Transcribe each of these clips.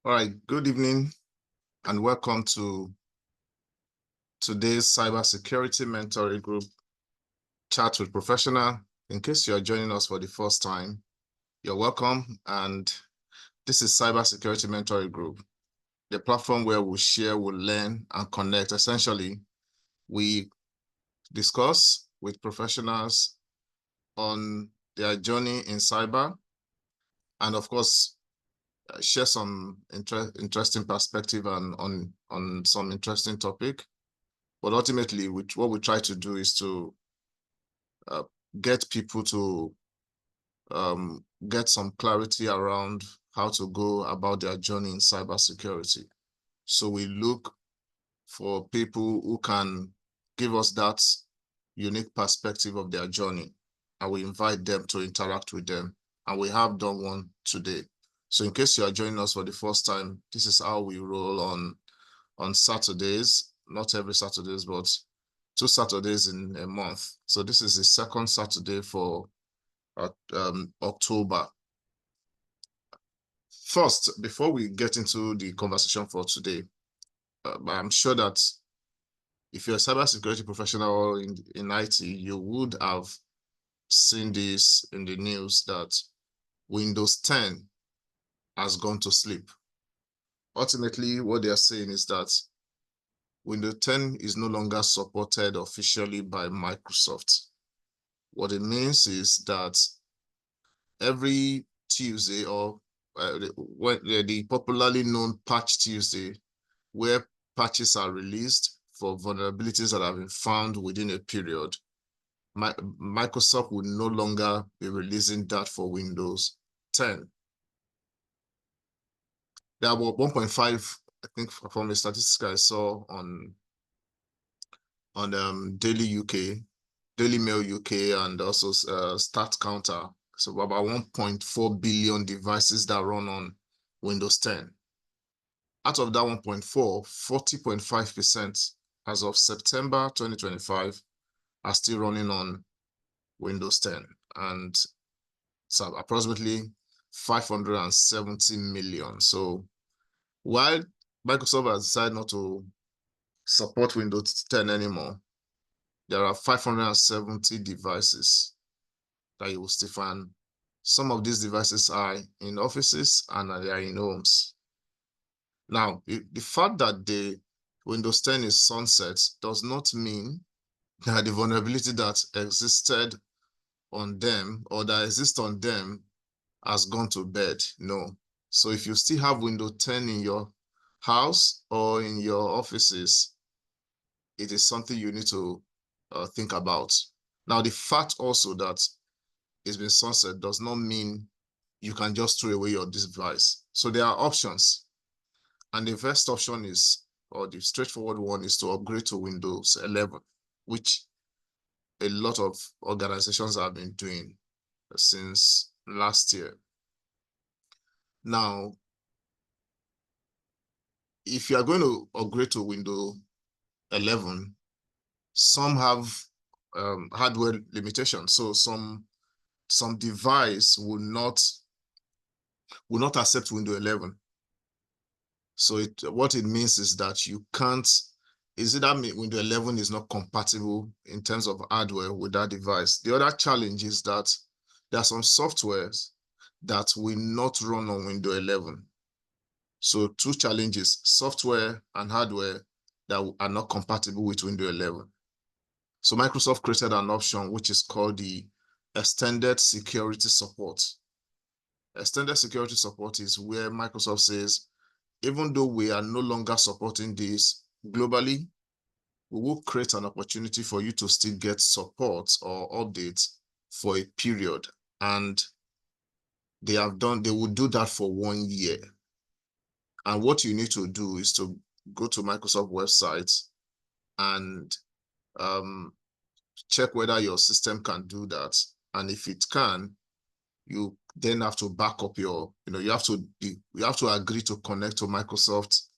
All right, good evening and welcome to today's cybersecurity mentoring group chat with professional. In case you are joining us for the first time, you're welcome. And this is cybersecurity mentoring group, the platform where we share, we learn and connect. Essentially, we discuss with professionals on their journey in cyber, and of course, share some interesting perspective and on some interesting topic. But ultimately, what we try to do is to get people to get some clarity around how to go about their journey in cybersecurity. So we look for people who can give us that unique perspective of their journey, and we invite them to interact with them. And we have done one today. So in case you are joining us for the first time, this is how we roll on Saturdays, not every Saturdays, but 2 Saturdays in a month. So this is the second Saturday for October. First, before we get into the conversation for today, I'm sure that if you're a cybersecurity professional in IT, you would have seen this in the news that Windows 10 has gone to sleep. Ultimately, what they are saying is that Windows 10 is no longer supported officially by Microsoft. What it means is that every Tuesday, or the popularly known Patch Tuesday, where patches are released for vulnerabilities that have been found within a period, Microsoft will no longer be releasing that for Windows 10. There are about 1.5, I think, from a statistic I saw on Daily Mail UK, and also Stat Counter. So about 1.4 billion devices that run on Windows 10. Out of that 1.4, 40.5% as of September 2025 are still running on Windows 10. And so approximately 570 million. So while Microsoft has decided not to support Windows 10 anymore, there are 570 devices that you will still find. Some of these devices are in offices and they are in homes. Now, the fact that the Windows 10 is sunset does not mean that the vulnerability that existed on them or that exists on them has gone to bed. No. So if you still have Windows 10 in your house or in your offices, it is something you need to think about. Now, the fact also that it's been sunset does not mean you can just throw away your device. So there are options. And the first option is, or the straightforward one, is to upgrade to Windows 11, which a lot of organizations have been doing since last year. Now, if you are going to upgrade to Windows 11, some have hardware limitations. So some device will not accept Windows 11. So what it means is that you can't, Windows 11 is not compatible in terms of hardware with that device. The other challenge is that there are some softwares that will not run on Windows 11. So two challenges: software and hardware that are not compatible with Windows 11. So Microsoft created an option which is called the Extended Security Support. Extended Security Support is where Microsoft says, even though we are no longer supporting this globally, we will create an opportunity for you to still get support or updates for a period. And they will do that for 1 year. And what you need to do is to go to Microsoft website and check whether your system can do that. And if it can, you then have to back up you have to agree to connect to Microsoft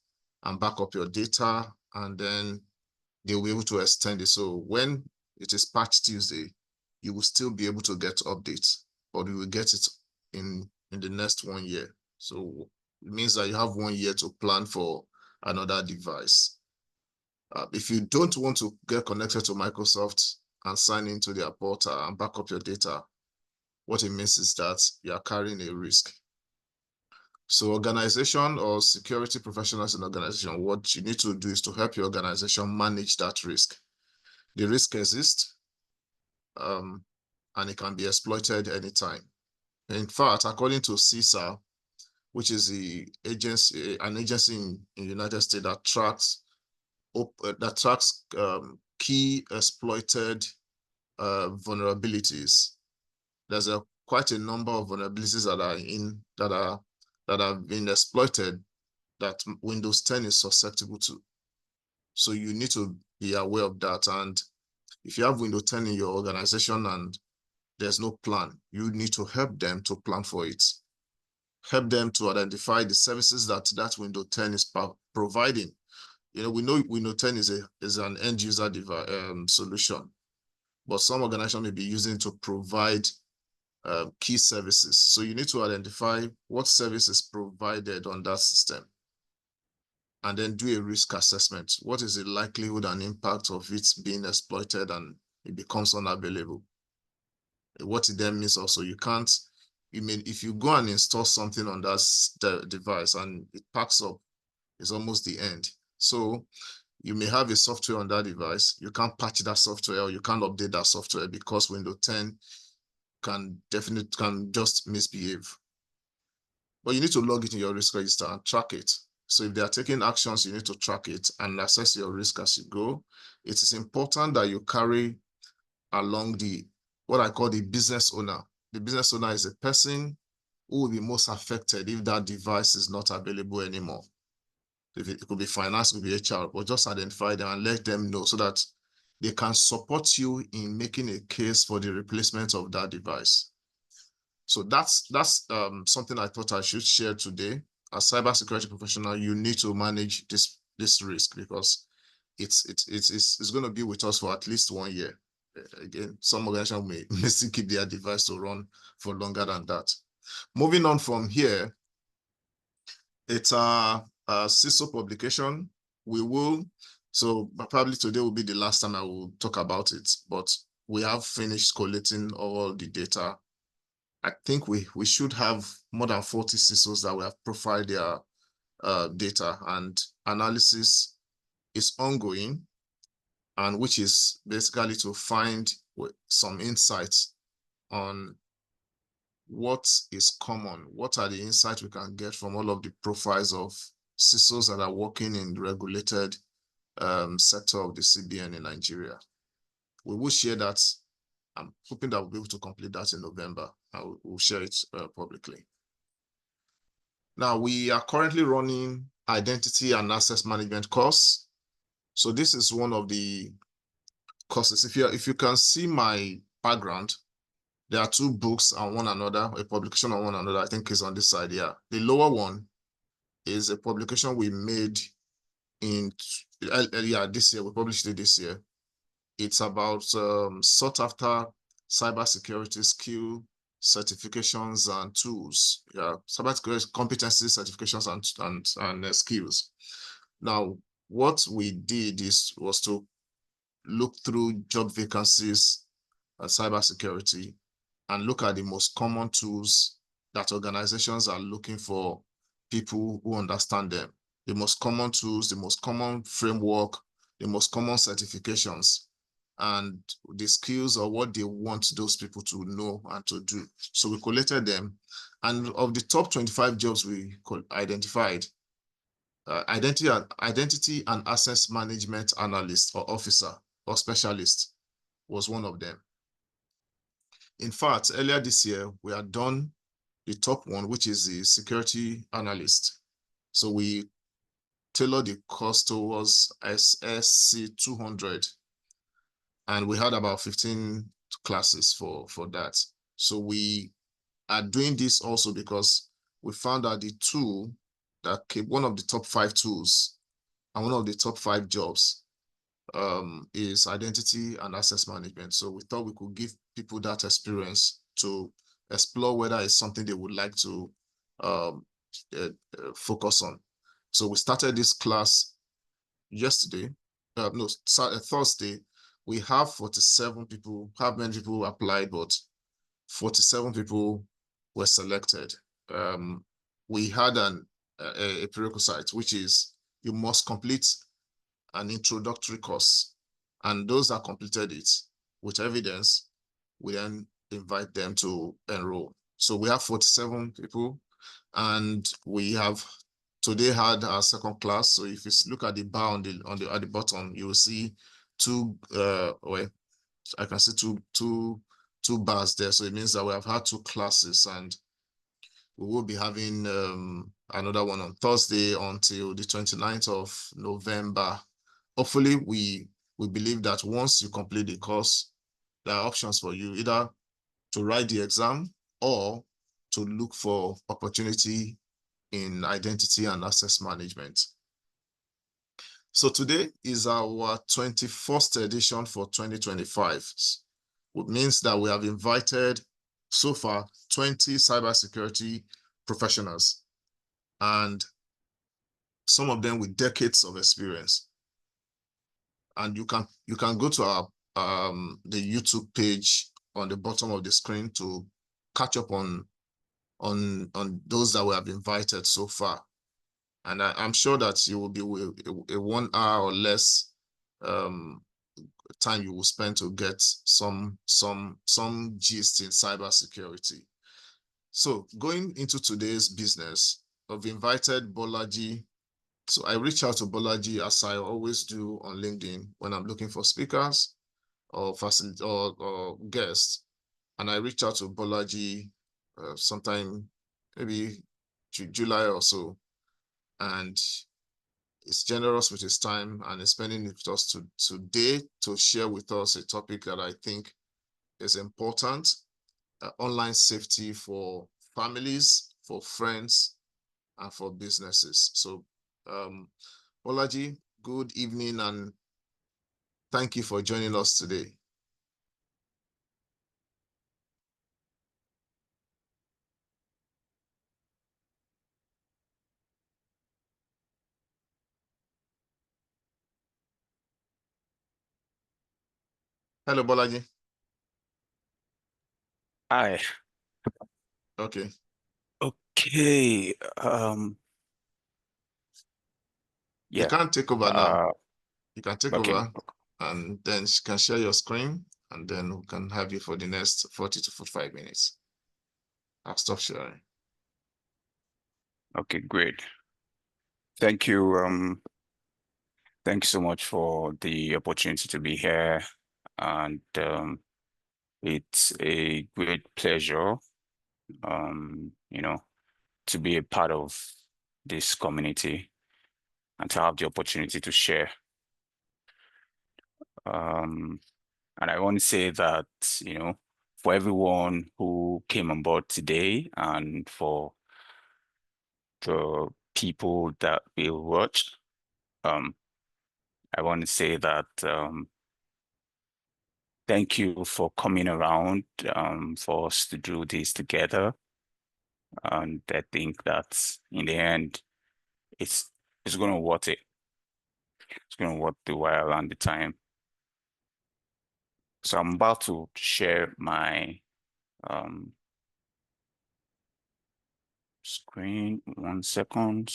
and back up your data, and then they'll be able to extend it. So when it is Patch Tuesday, you will still be able to get updates, but you will get it in the next 1 year. So It means that you have 1 year to plan for another device. If you don't want to get connected to Microsoft and sign into their portal and back up your data, what it means is that you are carrying a risk. So organization or security professionals in organization, what you need to do is to help your organization manage that risk. The risk exists, and it can be exploited anytime. In fact, according to CISA, which is the agency, an agency in the United States that tracks key exploited vulnerabilities. There's quite a number of vulnerabilities that have been exploited that Windows 10 is susceptible to. So you need to be aware of that. And if you have Windows 10 in your organization and there's no plan, you need to help them to plan for it. Help them to identify the services that Windows 10 is providing. You know, we know Windows 10 is an end user solution, but some organizations may be using it to provide key services. So you need to identify what service is provided on that system and then do a risk assessment. What is the likelihood and impact of it being exploited and it becomes unavailable? What it then means also, if you go and install something on that device and it packs up, it's almost the end. So you may have a software on that device, you can't patch that software or you can't update that software because Windows 10 can just misbehave. But you need to log it in your risk register and track it. So if they are taking actions, you need to track it and assess your risk as you go. It is important that you carry along what I call the business owner. The business owner is a person who will be most affected if that device is not available anymore. It could be finance, it could be HR, but just identify them and let them know so that they can support you in making a case for the replacement of that device. So that's something I thought I should share today. As cybersecurity professional, you need to manage this risk because it's going to be with us for at least 1 year. Again, some organizations may still keep their device to run for longer than that. Moving on from here, it's a CISO publication. So probably today will be the last time I will talk about it, but we have finished collating all the data. I think we should have more than 40 CISOs that we have profiled their data, and analysis is ongoing, and which is basically to find some insights on what is common, what are the insights we can get from all of the profiles of CISOs that are working in the regulated sector of the CBN in Nigeria. We will share that. I'm hoping that we'll be able to complete that in November. We'll share it publicly. Now, we are currently running identity and access management course. So this is one of the courses. If you can see my background, there are 2 books on one another, a publication on one another. I think is on this side. Yeah, the lower one is a publication we made in this year. We published it this year. It's about sought after cybersecurity skill certifications and tools. Yeah, cybersecurity competency certifications and skills. Now, what we did was to look through job vacancies at cybersecurity and look at the most common tools that organizations are looking for people who understand them. The most common tools, the most common framework, the most common certifications, and the skills or what they want those people to know and to do. So we collated them. And of the top 25 jobs we identified, identity and access management analyst or officer or specialist was one of them. In fact, earlier this year, we had done the top one, which is the security analyst. So we tailored the course towards SSC 200, and we had about 15 classes for that. So we are doing this also because we found that the tool that came, one of the top 5 tools and one of the top 5 jobs is identity and access management. So we thought we could give people that experience to explore whether it's something they would like to focus on. So we started this class yesterday, no, Thursday. We have 47 people. How many people applied? But 47 people were selected. We had a prerequisite, which is you must complete an introductory course. And those that completed it with evidence, we then invite them to enroll. So we have 47 people, and we have today had our second class. So if you look at the bar at the bottom, you will see two well, I can see two bars there. So it means that we have had two classes, and we will be having another one on Thursday until the 29th of November. Hopefully, we believe that once you complete the course, there are options for you either to write the exam or to look for opportunity in identity and access management. So today is our 21st edition for 2025. It means that we have invited so far 20 cybersecurity professionals, and some of them with decades of experience. And you can go to our the YouTube page on the bottom of the screen to catch up on those that we have invited so far. And I'm sure that you will be a 1 hour or less time you will spend to get some gist in cybersecurity. So going into today's business, I've invited BOLAJI. So I reach out to BOLAJI, as I always do on LinkedIn when I'm looking for speakers or guests. And I reach out to BOLAJI sometime maybe July or so. And it's generous with his time and is spending it with us today to share with us a topic that I think is important: online safety for families, for friends, and for businesses. So, BOLAJI, good evening, and thank you for joining us today. Hello, BOLAJI. Hi. Okay. Okay. You Yeah. can't take over now. You can take Okay. over, and then you can share your screen, and then we can have you for the next 40 to 45 minutes. I'll stop sharing. Okay, great. Thank you. Thank you so much for the opportunity to be here. And it's a great pleasure, you know, to be a part of this community and to have the opportunity to share. And I want to say that, for everyone who came on board today and for the people that will watch, I want to say that thank you for coming around for us to do this together. And I think that in the end, it's going to worth it. It's going to worth the while and the time. So I'm about to share my screen. 1 second.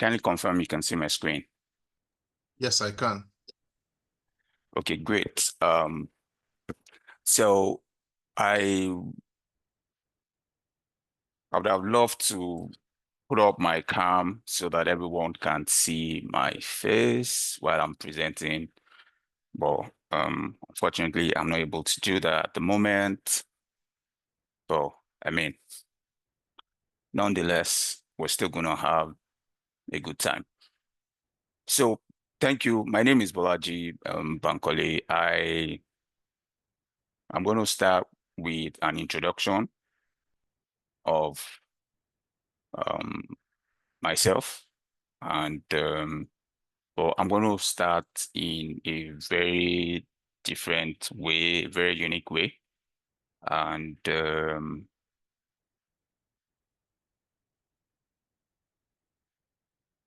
Kindly confirm you can see my screen. Yes, I can. Okay, great. So I would have loved to put up my cam so that everyone can see my face while I'm presenting. But unfortunately, I'm not able to do that at the moment. But I mean, nonetheless, we're still gonna have a good time. So thank you. My name is Bolaji Bankole. I'm going to start with an introduction of um, myself, and but I'm going to start in a very different way, very unique way, and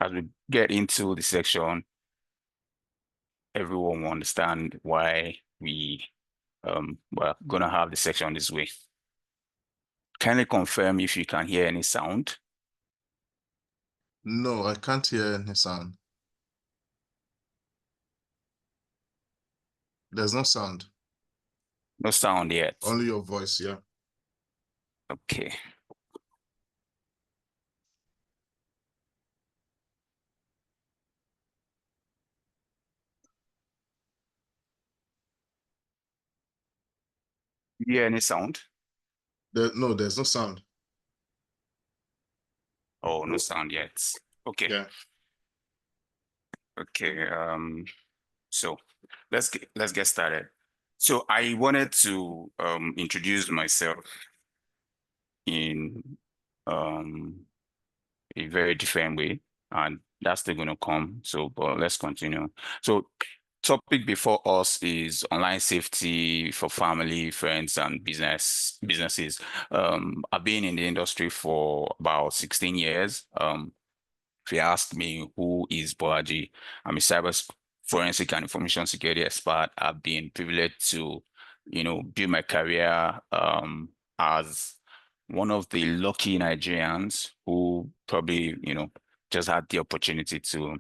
as we get into the section, everyone will understand why we're gonna have the section this way. Kindly confirm if you can hear any sound. No, I can't hear any sound. There's no sound. No sound yet. Only your voice, yeah. Okay. You hear any sound? No, there's no sound. Oh, no sound yet. Okay. Yeah. Okay. So let's get started. So I wanted to introduce myself in um a very different way, and that's still gonna come. So, but let's continue. So topic before us is online safety for family, friends, and businesses. I've been in the industry for about 16 years. If you ask me who is BOLAJI, I'm a forensic and information security expert. I've been privileged to, build my career as one of the lucky Nigerians who probably, just had the opportunity to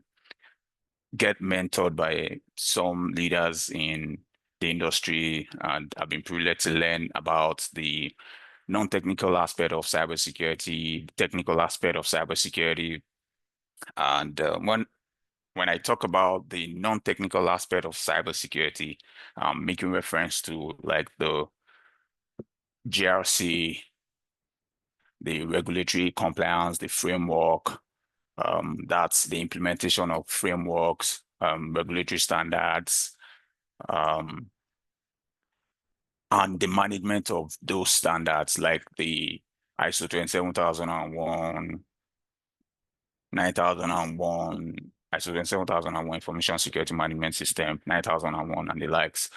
get mentored by some leaders in the industry, and I've been privileged to learn about the non-technical aspect of cybersecurity, technical aspect of cybersecurity, and when I talk about the non-technical aspect of cybersecurity, I'm making reference to like the GRC, the regulatory compliance, the framework. That's the implementation of frameworks, regulatory standards, um, and the management of those standards, like the ISO 27001, 9001, ISO 27001 Information Security Management System, 9001, and the likes,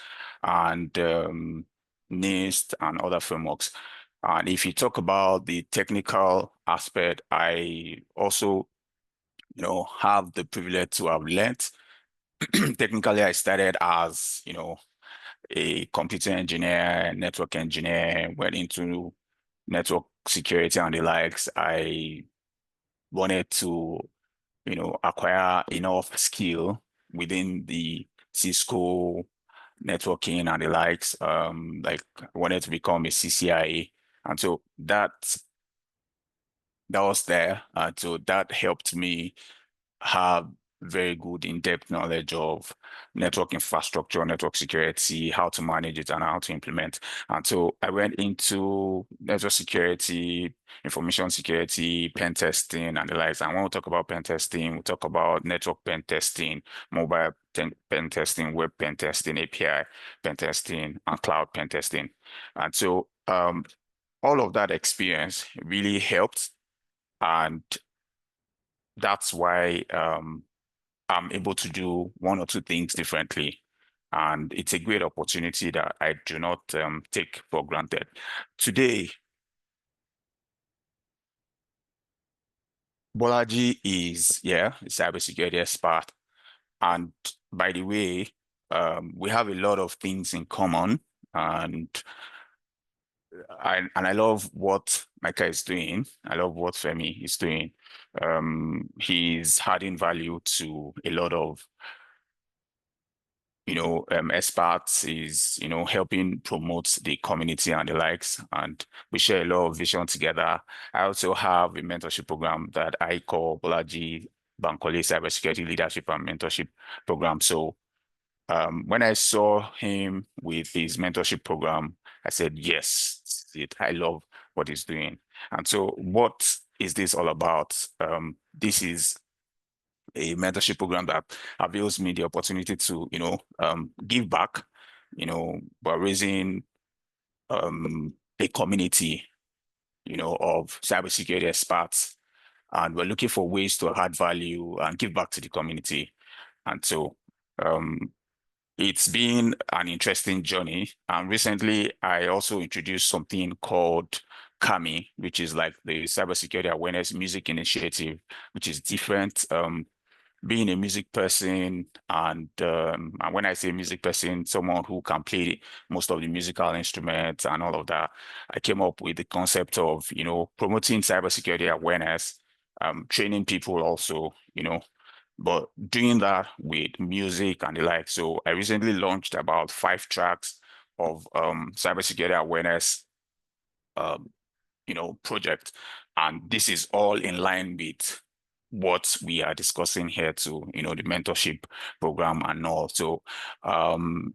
and NIST and other frameworks. And if you talk about the technical aspect, I also, have the privilege to have learned. Technically, I started as, a computer engineer, network engineer, went into network security and the likes. I wanted to acquire enough skill within the Cisco networking and the likes. Like I wanted to become a CCIA. And so that was there. And so that helped me have very good in-depth knowledge of network infrastructure, network security, how to manage it and how to implement. And so I went into network security, information security, pen testing, and the likes. And when we talk about pen testing, we talk about network pen testing, mobile pen testing, web pen testing, API pen testing, and cloud pen testing. And so all of that experience really helped. And that's why I'm able to do one or two things differently. And it's a great opportunity that I do not take for granted. Today, Bolaji is, a cybersecurity expert. And by the way, we have a lot of things in common. And I love what Micah is doing. I love what Femi is doing. He's adding value to a lot of experts. Is helping promote the community and the likes, and we share a lot of vision together. I also have a mentorship program that I call BOLAJI BANKOLE Cybersecurity Leadership and Mentorship Program. So when I saw him with his mentorship program, I said, yes, this is it. I love what he's doing. And so what is this all about? This is a mentorship program that avails me the opportunity to, give back, by raising a community, of cybersecurity experts. And we're looking for ways to add value and give back to the community. And so um, it's been an interesting journey. And recently, I also introduced something called CAMI, which is like the Cybersecurity Awareness Music Initiative, which is different. Being a music person, and when I say music person, someone who can play most of the musical instruments and all of that, I came up with the concept of, promoting cybersecurity awareness, training people also, but doing that with music and the like. So I recently launched about 5 tracks of cybersecurity awareness, um, project. And this is all in line with what we are discussing here to, the mentorship program and all. So um,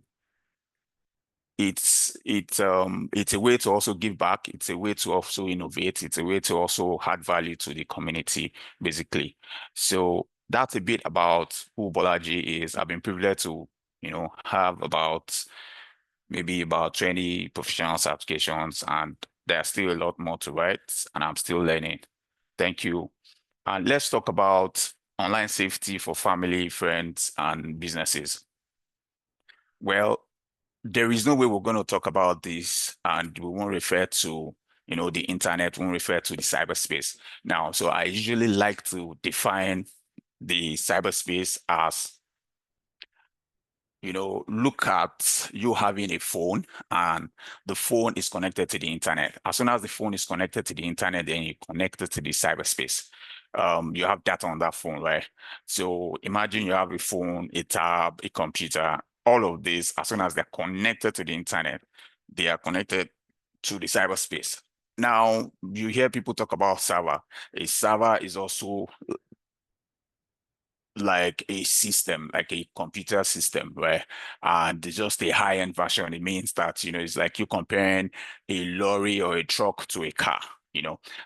it's a way to also give back. It's a way to also innovate. It's a way to also add value to the community, basically. So that's a bit about who Bolaji is. I've been privileged to, have maybe about 20 professional certifications, and there's still a lot more to write, and I'm still learning. Thank you. And let's talk about online safety for family, friends, and businesses. Well, there is no way we're going to talk about this and we won't refer to, the internet, won't refer to the cyberspace. Now, so I usually like to define the cyberspace as, look at you having a phone and the phone is connected to the internet. As soon as the phone is connected to the internet, then you connect it to the cyberspace. You have data on that phone, right? So imagine you have a phone, a tab, a computer, all of this, as soon as they're connected to the internet, they are connected to the cyberspace. Now, you hear people talk about server. A server is also like a system, like a computer system, right? And it's just a high-end version. It means that, it's like you comparing a lorry or a truck to a car,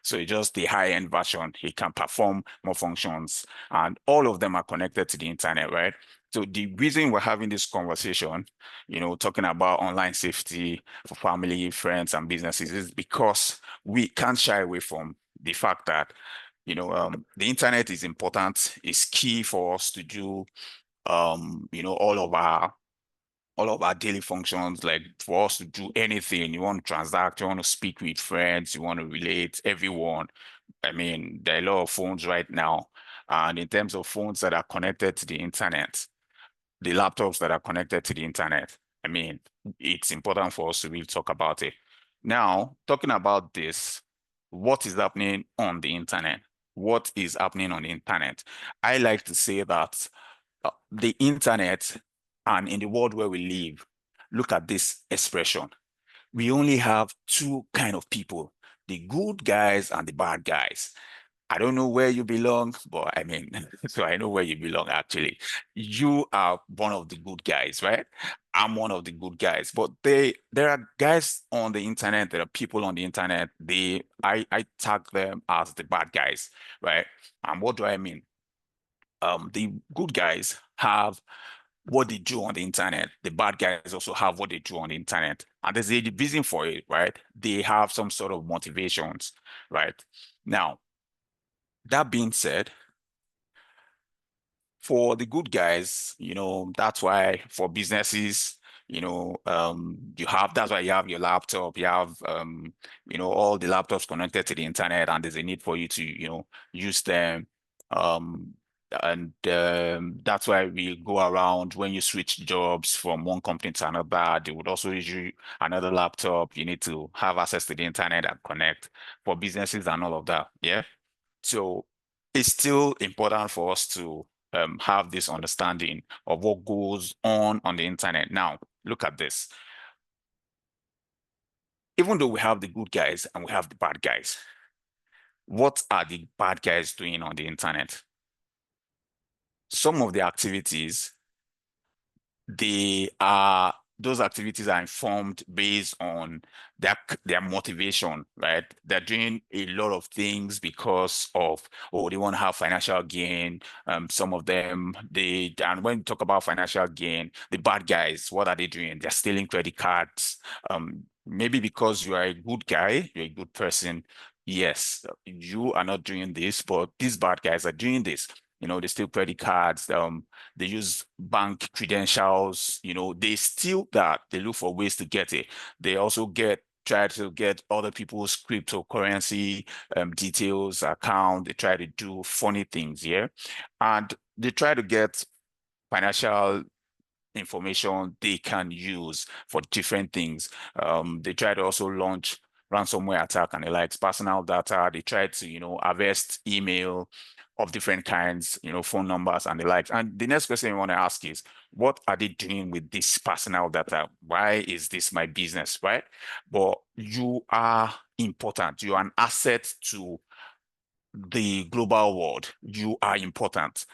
So it's just the high-end version. It can perform more functions, and all of them are connected to the internet, right? So the reason we're having this conversation, talking about online safety for family, friends, and businesses is because we can't shy away from the fact that the internet is important, it's key for us to do, all of our daily functions, like for us to do anything. You want to transact, you want to speak with friends, you want to relate, everyone. I mean, there are a lot of phones right now. And in terms of phones that are connected to the internet, the laptops that are connected to the internet, I mean, it's important for us to really talk about it. Now, talking about this, what is happening on the internet? What is happening on the internet? I like to say that the internet, and in the world where we live, look at this expression. We only have two kind of people, the good guys and the bad guys. I don't know where you belong, but I mean, so I know where you belong actually. You are one of the good guys, right? I'm one of the good guys, but there are guys on the internet, there are people on the internet, I tag them as the bad guys, right? And what do I mean? The good guys have what they do on the internet. The bad guys also have what they do on the internet. And there's a reason for it, right? They have some sort of motivations, right? Now, that being said, for the good guys, that's why for businesses, that's why you have your laptop, you have, all the laptops connected to the internet, and there's a need for you to, use them. Um, And that's why we go around when you switch jobs from one company to another. They would also issue another laptop. You need to have access to the internet and connect for businesses and all of that. Yeah. So it's still important for us to have this understanding of what goes on the internet. Now, look at this. Even though we have the good guys and we have the bad guys, what are the bad guys doing on the internet? Some of the activities, those activities are informed based on their motivation, right? They're doing a lot of things because of, oh, they want to have financial gain. Some of them, and when you talk about financial gain, the bad guys, what are they doing? They're stealing credit cards. Maybe because you are a good guy, you're a good person. Yes, you are not doing this, but these bad guys are doing this. They steal credit cards. They use bank credentials, they steal that. They look for ways to get it. They also try to get other people's cryptocurrency details, account. They try to do funny things, yeah. And they try to get financial information they can use for different things. They try to also launch ransomware attack and the likes, personal data. They try to, harvest email of different kinds, phone numbers and the likes. And the next question we want to ask is, what are they doing with this personal data? Why is this my business, right? But you are important. You are an asset to the global world. You are important.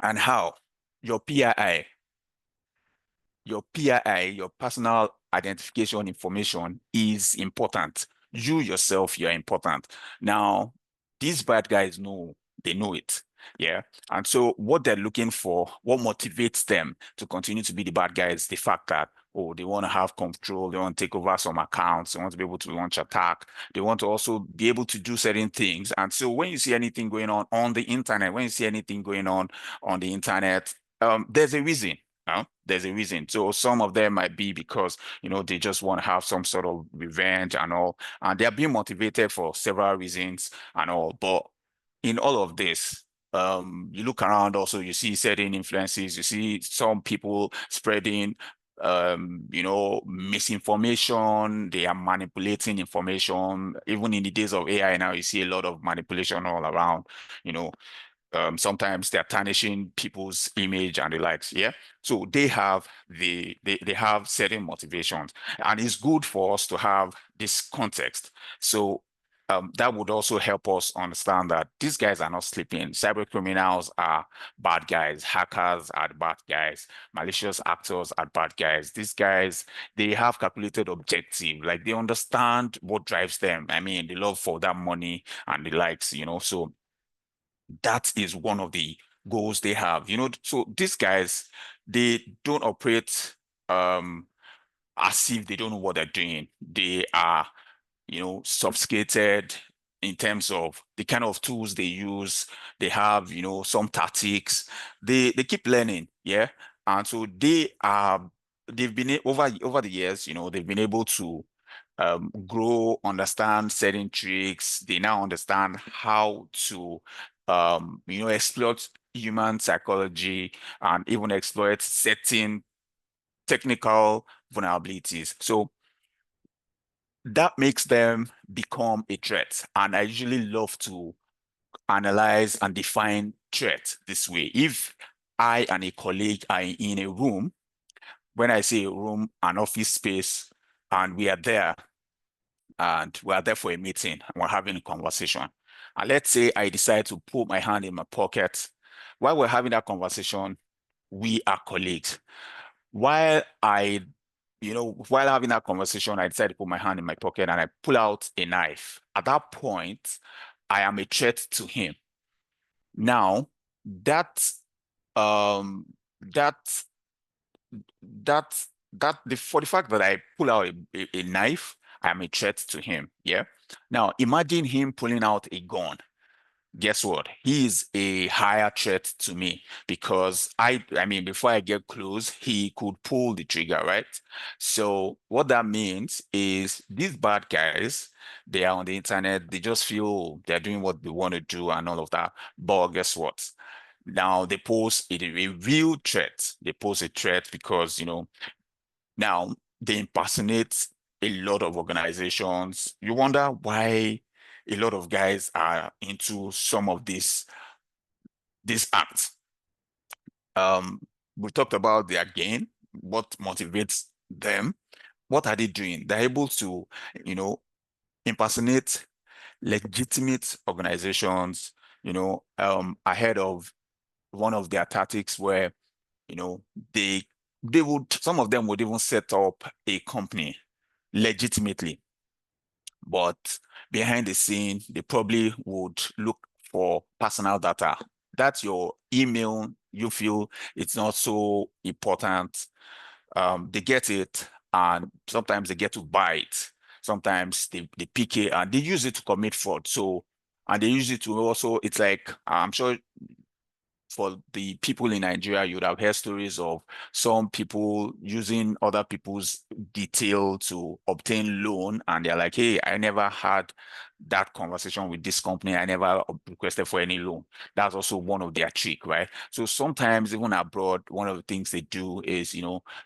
And how? Your PII, your personal identification information, is important. You yourself, you're important. Now, these bad guys they know it. Yeah. And so what they're looking for, what motivates them to continue to be the bad guys, the fact that, oh, they want to have control, they want to take over some accounts, they want to be able to launch attack, they want to also be able to do certain things. And so when you see anything going on the internet, when you see anything going on the internet, there's a reason. There's a reason. So some of them might be because, they just want to have some sort of revenge and all. And they're being motivated for several reasons and all. But in all of this, you look around also, you see certain influences, you see some people spreading misinformation. They are manipulating information. Even in the days of AI now, you see a lot of manipulation all around, you know, sometimes they're tarnishing people's image and the likes. Yeah. So they have certain motivations, and it's good for us to have this context. So that would also help us understand that these guys are not sleeping. Cyber criminals are bad guys. Hackers are the bad guys. Malicious actors are bad guys. These guys, they have calculated objective. Like, they understand what drives them. I mean, the love for that money and the likes, So that is one of the goals they have. So these guys, they don't operate as if they don't know what they're doing. They are, sophisticated in terms of the kind of tools they use. They have, some tactics. They keep learning, yeah. And so they've been over the years, they've been able to grow, understand certain tricks. They now understand how to, exploit human psychology and even exploit certain technical vulnerabilities. So that makes them become a threat. And I usually love to analyze and define threat this way. If I and a colleague are in a room, when I say a room, an office space, and we are there, for a meeting, and we're having a conversation. And let's say I decide to put my hand in my pocket. While we're having that conversation, we are colleagues. While while having that conversation, I decide to put my hand in my pocket and I pull out a knife. At that point, I am a threat to him. Now, that um that that for the fact that I pull out a knife, I am a threat to him. Yeah. Now, imagine him pulling out a gun. Guess what? He is a higher threat to me because I mean, before I get close, he could pull the trigger, right? So what that means is these bad guys, they are on the internet, they just feel they're doing what they want to do and all of that. But guess what? Now they pose a real threat. They pose a threat because, now they impersonate a lot of organizations. You wonder why a lot of guys are into some of these acts. We talked about their gain, what motivates them. What are they doing? They're able to, impersonate legitimate organizations, ahead of one of their tactics where, you know, they they would some of them would even set up a company legitimately, but behind the scene, they probably would look for personal data. That's your email. You feel it's not so important. They get it, and sometimes they get to buy it. Sometimes they pick it and they use it to commit fraud. So, and they use it to also, it's like, I'm sure for the people in Nigeria, you would have heard stories of some people using other people's detail to obtain loan, and they're like, "Hey, I never had that conversation with this company. I never requested for any loan." That's also one of their trick, right? So sometimes even abroad, one of the things they do is,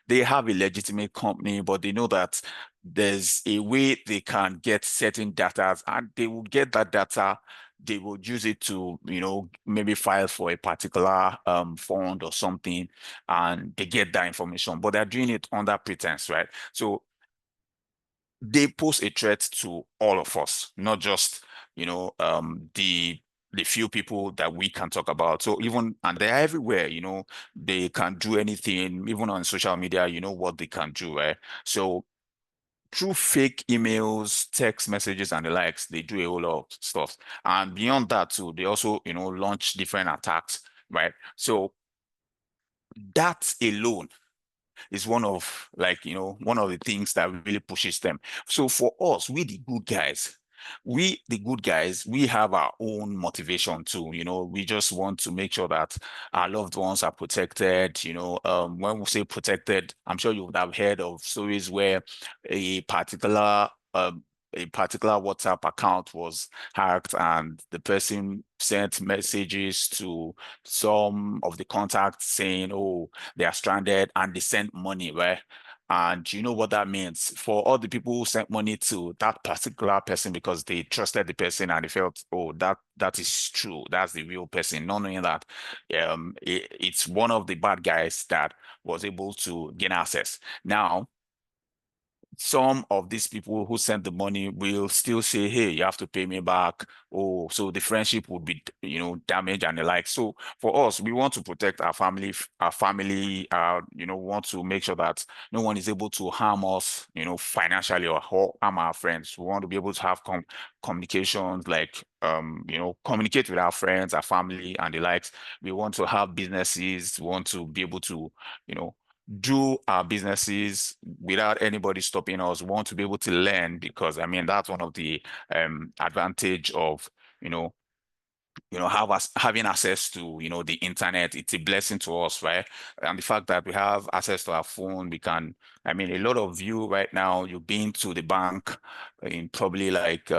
they have a legitimate company, but they know that there's a way they can get certain data, and they will get that data, they would use it to, maybe file for a particular fund or something, and they get that information, but they're doing it under pretense, right? So they pose a threat to all of us, not just, the few people that we can talk about. So even, and they're everywhere, they can do anything, even on social media, you know what they can do, right? So through fake emails, text messages, and the likes, they do a whole lot of stuff. And beyond that too, they also, launch different attacks, right? So that alone is one of the things that really pushes them. So for us, we have our own motivation too. We just want to make sure that our loved ones are protected. When we say protected, I'm sure you would have heard of stories where a particular um, a particular WhatsApp account was hacked, and the person sent messages to some of the contacts saying, "Oh, they are stranded," and they sent money, right? And you know what that means for all the people who sent money to that particular person because they trusted the person and they felt, oh, that is true, that's the real person, not knowing that it's one of the bad guys that was able to gain access. Now, some of these people who sent the money will still say, hey, you have to pay me back. Oh, so the friendship would be, damaged and the like. So for us, we want to protect want to make sure that no one is able to harm us, financially, or harm our friends. We want to be able to have communications, like, communicate with our friends, our family, and the likes. We want to have businesses. We want to be able to, you know, do our businesses without anybody stopping us. We want to be able to learn, because I mean that's one of the advantage of, you know having access to, the internet. It's a blessing to us, right? And the fact that we have access to our phone, we can, I mean, a lot of you right now, you've been to the bank in probably like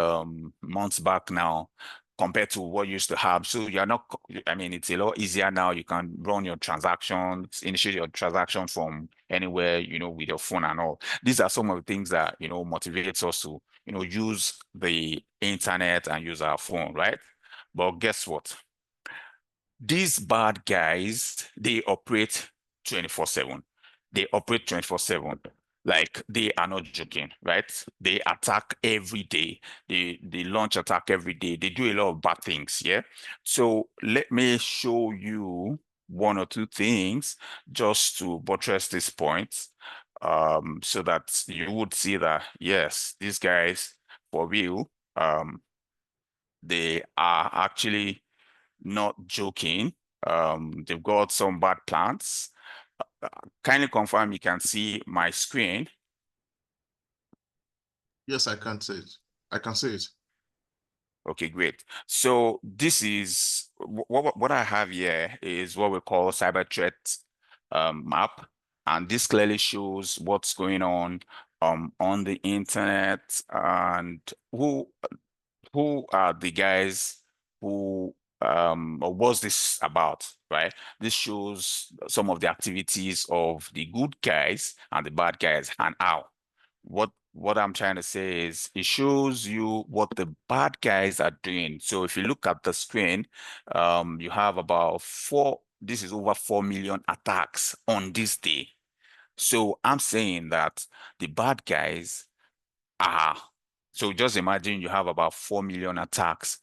months back now, compared to what you used to have. So you're not, I mean, it's a lot easier now. You can run your transactions, initiate your transaction from anywhere, with your phone and all. These are some of the things that, motivates us to, use the internet and use our phone, right? But guess what? These bad guys, they operate 24/7. They operate 24/7. Like, they are not joking, right? They attack every day. They launch attack every day. They do a lot of bad things, yeah? So let me show you one or two things just to buttress this point, so that you would see that, yes, these guys, for real, they are actually not joking. They've got some bad plans. Kindly confirm you can see my screen. Yes, I can see it. I can see it. Okay, great. So this is what I have here is what we call cyber threat map, and this clearly shows what's going on the internet, and who are the guys who or what's this about, right? This shows some of the activities of the good guys and the bad guys and how. What I'm trying to say is it shows you what the bad guys are doing. So if you look at the screen, you have about this is over 4 million attacks on this day. So I'm saying that the bad guys are, so just imagine you have about 4 million attacks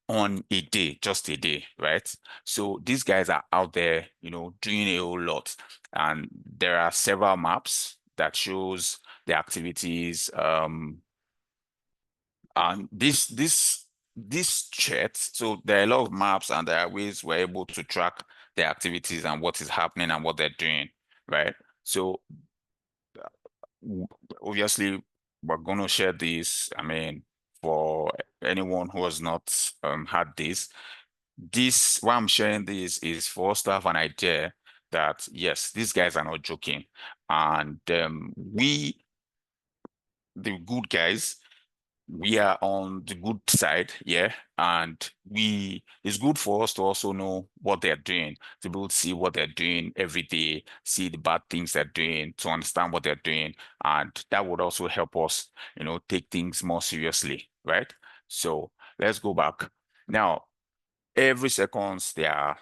on a day, just a day, right? So these guys are out there, doing a whole lot. And there are several maps that shows the activities. And this chat, so there are a lot of maps and there are ways we're able to track their activities and what is happening and what they're doing, right? So obviously we're going to share this. I mean, for anyone who has not had this, why I'm sharing this is for us to have an idea that yes, these guys are not joking, and the good guys, we are on the good side, yeah, and it's good for us to also know what they're doing, to be able to see what they're doing every day, see the bad things they're doing, to understand what they're doing, and that would also help us, take things more seriously, right? So let's go back now. Every seconds they are,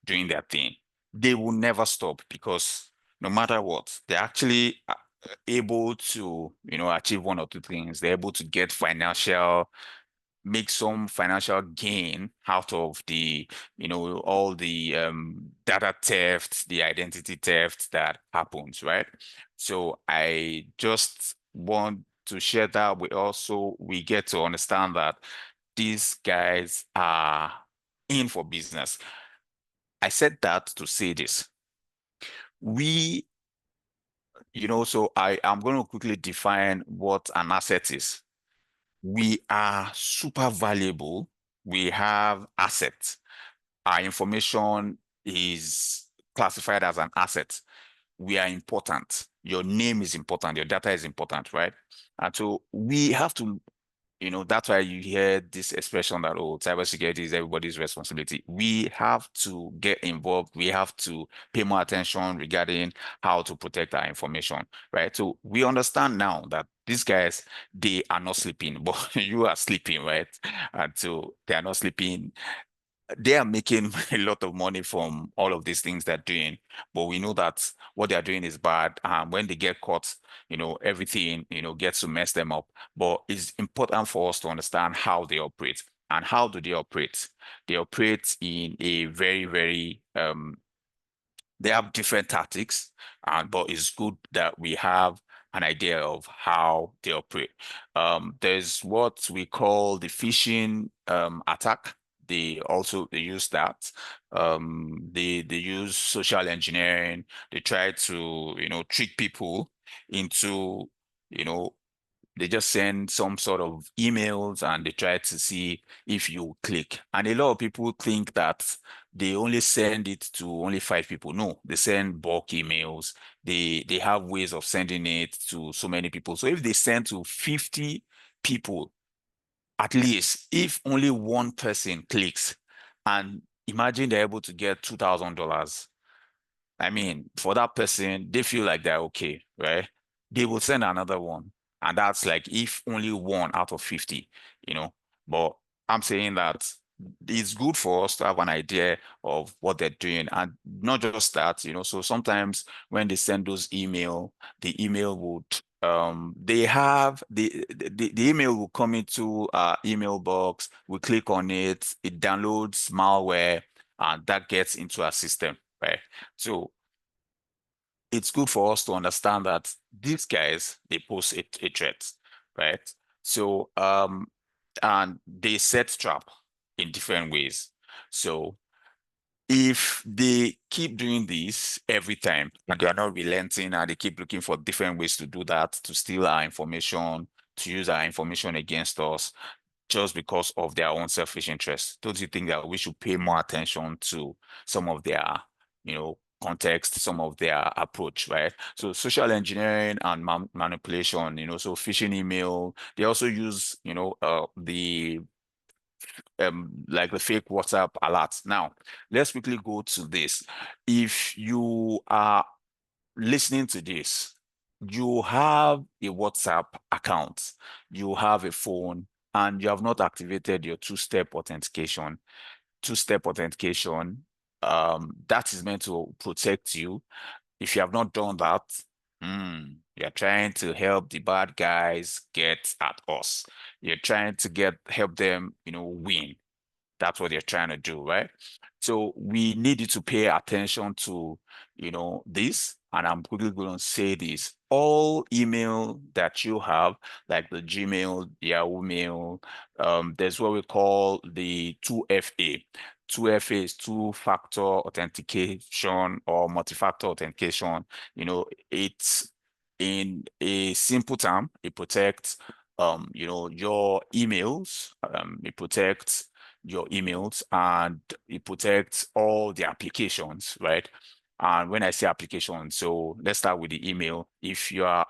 doing their thing. They will never stop because no matter what, they're actually able to, achieve one or two things. They're able to make some financial gain out of all the data theft, the identity theft that happens, right? So I just want to share that we get to understand that these guys are in for business. I said that to say this. We, so I am going to quickly define what an asset is. We are super valuable. We have assets. Our information is classified as an asset. We are important. Your name is important. Your data is important, right? And so we have to, that's why you hear this expression that, oh, cybersecurity is everybody's responsibility. We have to get involved. We have to pay more attention regarding how to protect our information, right? So we understand now that these guys, they are not sleeping, but you are sleeping, right? And so they are not sleeping. They are making a lot of money from all of these things they're doing, but we know that what they're doing is bad. When they get caught, everything, gets to mess them up. But it's important for us to understand how they operate. And how do they operate? They operate in a very, very they have different tactics, but it's good that we have an idea of how they operate. There's what we call the phishing attack. They use that. They use social engineering. They try to trick people into you know they just send some sort of emails and they try to see if you click. And a lot of people think that they only send it to only 5 people. No, they send bulk emails. They have ways of sending it to so many people. So if they send to 50 people, at least if only one person clicks, and imagine they're able to get $2,000. I mean, for that person, they feel like they're okay, right? They will send another one. And that's like if only one out of 50, you know. But I'm saying that it's good for us to have an idea of what they're doing. And not just that, so sometimes when they send those the email would they have the email will come into our email box, we click on it, it downloads malware, and that gets into our system, right? So it's good for us to understand that these guys, they pose a threat, right? So and they set trap in different ways. So if they keep doing this every time and they are not relenting and they keep looking for different ways to do that, to steal our information, to use our information against us, just because of their own selfish interests, don't you think that we should pay more attention to some of their, context, some of their approach, right? So social engineering and manipulation, so phishing email, they also use, the like the fake WhatsApp alerts. Now, let's quickly go to this. If you are listening to this, you have a WhatsApp account, you have a phone, and you have not activated your two-step authentication. Two-step authentication, that is meant to protect you. If you have not done that, you're trying to help the bad guys get at us. You're trying to help them, win. That's what they're trying to do, right? So we need you to pay attention to, this. And I'm quickly going to say this. All email that you have, like the Gmail, Yahoo Mail, there's what we call the 2FA. 2FA is two-factor authentication or multi-factor authentication. It's in a simple term, it protects your emails. It protects your emails and it protects all the applications, right? And when I say application, so let's start with the email. If you are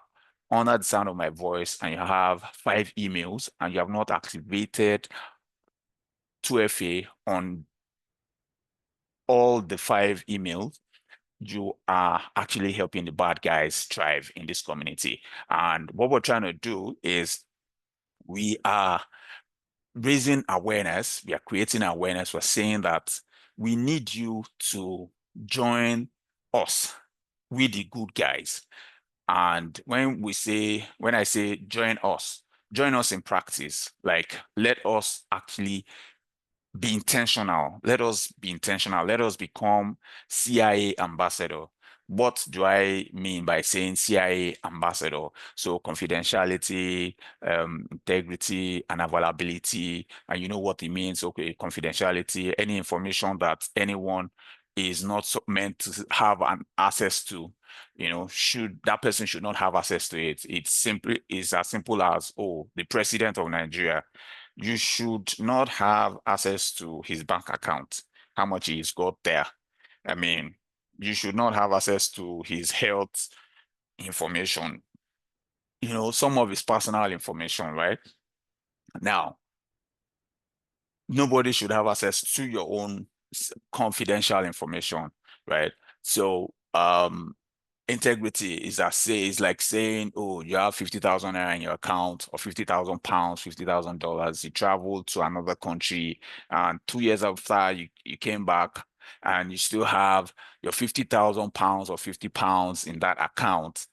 under the sound of my voice and you have 5 emails and you have not activated 2FA on all the 5 emails, you are actually helping the bad guys thrive in this community. And what we're trying to do is we are raising awareness, we are creating awareness. We're saying that we need you to join us, we the good guys. And when I say join us in practice, like let us actually be intentional. Let us be intentional. Let us become CIA ambassador. What do I mean by saying CIA ambassador? So confidentiality, integrity, and availability. And you know what it means. Okay, confidentiality, any information that anyone is not meant to have an access to, that person should not have access to it. It simply is as simple as, oh, the president of Nigeria, you should not have access to his bank account, how much he's got there. I mean, you should not have access to his health information, some of his personal information, right? Now, nobody should have access to your own confidential information, right? So, integrity is like saying, oh, you have 50,000 naira in your account or 50,000 pounds, $50,000. You traveled to another country, and 2 years after you came back and you still have your 50,000 pounds or 50 pounds in that account,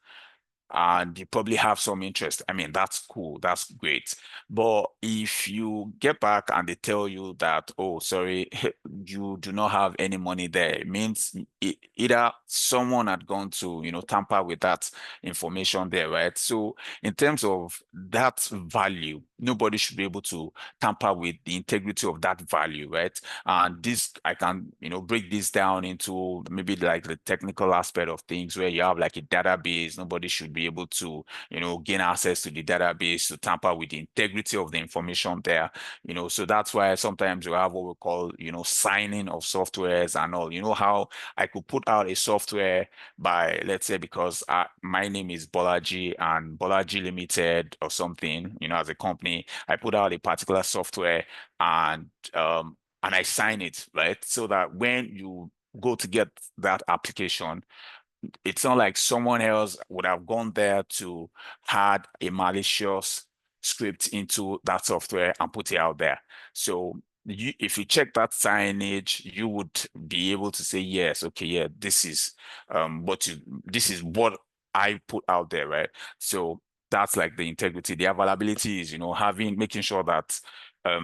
and you probably have some interest. I mean, that's cool. That's great. But if you get back and they tell you that, oh, sorry, you do not have any money there, it means either someone had gone to, tamper with that information there, right? So in terms of that value, nobody should be able to tamper with the integrity of that value, right? And this, I can, break this down into maybe like the technical aspect of things where you have like a database. Nobody should be able to, gain access to the database to tamper with the integrity of the information there. So that's why sometimes you have what we call, signing of softwares and all. You know how I could put out a software by, let's say, because my name is BOLAJI and BOLAJI Limited or something, as a company, I put out a particular software and I sign it, right? So that when you go to get that application, it's not like someone else would have gone there to add a malicious script into that software and put it out there. So if you check that signage, you would be able to say, yes, okay, yeah, this is this is what I put out there, right? So that's like the integrity. The availability is, making sure that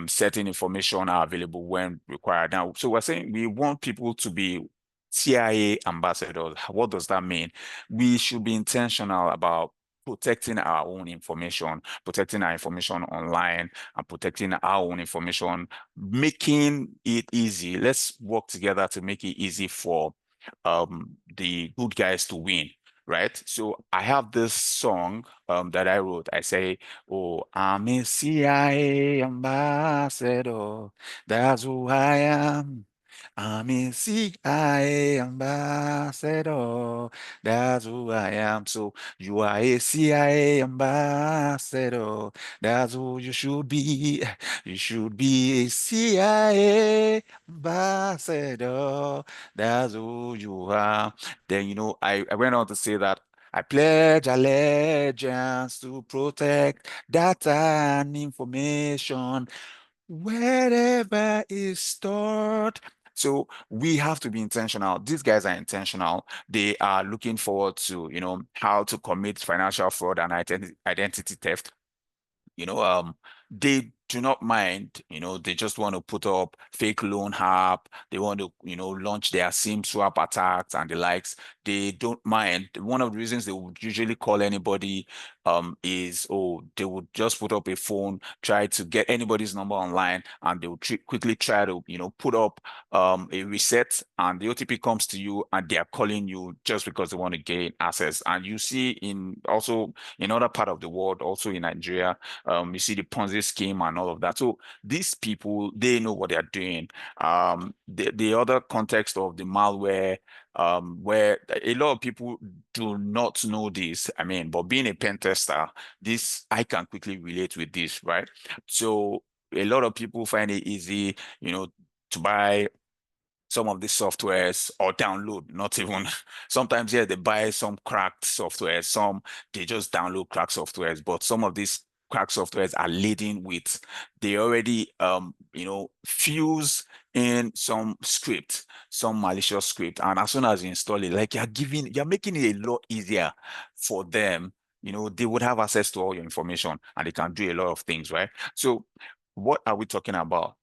certain information are available when required. Now, so we're saying we want people to be CIA ambassadors. What does that mean? We should be intentional about protecting our own information, protecting our information online, and protecting our own information, making it easy. Let's work together to make it easy for the good guys to win. Right. So I have this song that I wrote. I say, oh, I'm a CIA ambassador. That's who I am. I'm a CIA ambassador. That's who I am. So you are a CIA ambassador. That's who you should be. You should be a CIA ambassador. That's who you are. Then, I went on to say that I pledge allegiance to protect data and information wherever is stored. So we have to be intentional. These guys are intentional. They are looking forward to, how to commit financial fraud and identity theft. They do not mind, they just want to put up fake loan app. They want to, launch their SIM swap attacks and the likes. They don't mind. One of the reasons they would usually call anybody is, oh, they would just put up a phone, try to get anybody's number online, and they would quickly try to, put up a reset, and the OTP comes to you, and they are calling you just because they want to gain access. And you see in other part of the world, also in Nigeria, you see the Ponzi scheme and all of that. So these people, they know what they're doing. The other context of the malware, where a lot of people do not know this. I mean, but being a pen tester, this I can quickly relate with this, right? So a lot of people find it easy, to buy some of these softwares or download, not even sometimes, yeah, they buy some cracked software, some they just download cracked softwares, but some of these cracked softwares are laden with they already fuse in some script, some malicious script. And as soon as you install it, like you're making it a lot easier for them. They would have access to all your information and they can do a lot of things, right? So what are we talking about?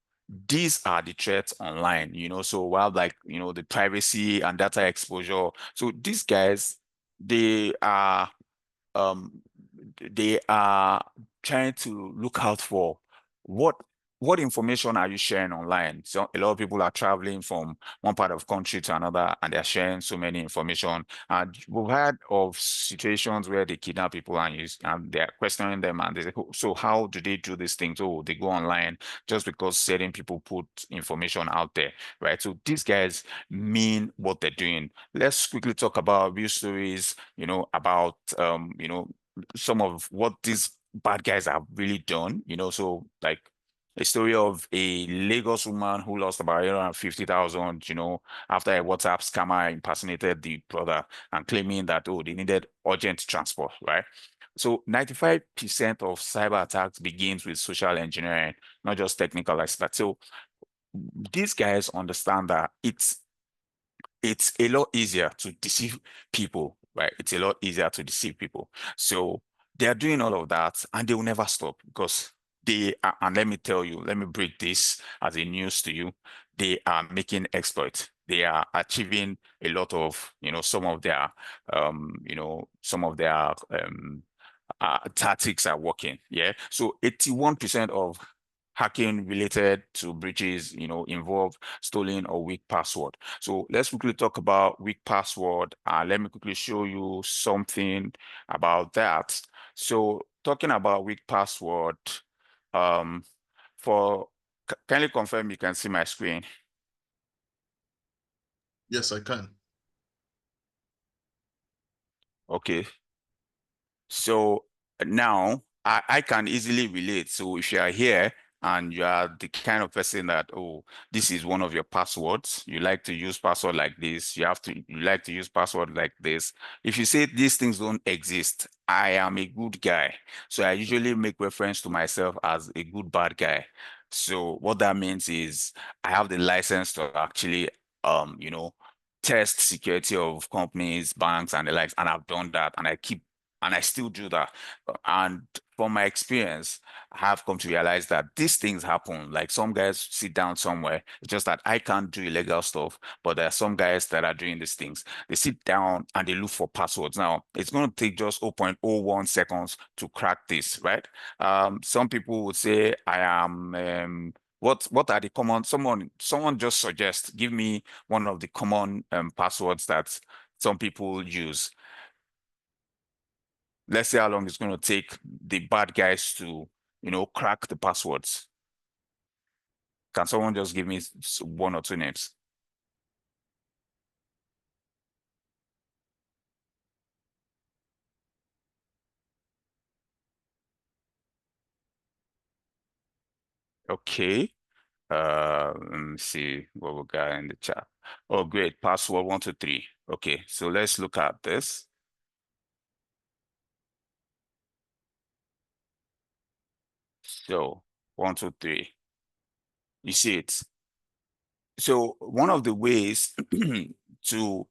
These are the threats online, so while like, the privacy and data exposure. So these guys, they are um they are trying to look out for what what information are you sharing online. So a lot of people are traveling from one part of country to another and they're sharing so many information, and we've had of situations where they kidnap people and they're questioning them and they say, "Oh, so how do they do these things?" Oh, they go online just because certain people put information out there, right? So these guys mean what they're doing. Let's quickly talk about real stories, about some of what these bad guys have really done, so like a story of a Lagos woman who lost about 850,000, after a WhatsApp scammer impersonated the brother and claiming that, oh, they needed urgent transport, right? So 95% of cyber attacks begins with social engineering, not just technical aspects. So these guys understand that it's a lot easier to deceive people, right? It's a lot easier to deceive people. So they are doing all of that and they will never stop because they are, and let me tell you, let me break this as a news to you. They are making exploits. They are achieving a lot of, some of their tactics are working. Yeah. So 81% of hacking related to breaches, involve stolen or weak password. So let's quickly talk about weak password. Let me quickly show you something about that. So talking about weak password, um, kindly confirm you can see my screen. Yes, I can. Okay. So now I can easily relate. So if you are here and you are the kind of person that, oh, this is one of your passwords, you like to use password like this, you like to use password like this. If you say these things don't exist, I am a good guy. So I usually make reference to myself as a good bad guy. So what that means is I have the license to actually test security of companies, banks, and the likes, and I've done that, and I still do that. And from my experience, I have come to realize that these things happen. Like some guys sit down somewhere. It's just that I can't do illegal stuff, but there are some guys that are doing these things. They sit down and they look for passwords. Now, it's going to take just 0.01 seconds to crack this, right? Some people would say I am what are the common someone just suggest give me one of the common passwords that some people use. Let's see how long it's going to take the bad guys to, crack the passwords. Can someone just give me one or two names? Okay. Let me see what we got in the chat. Oh, great. Password 123. Okay, so let's look at this. So 123. You see it. So one of the ways to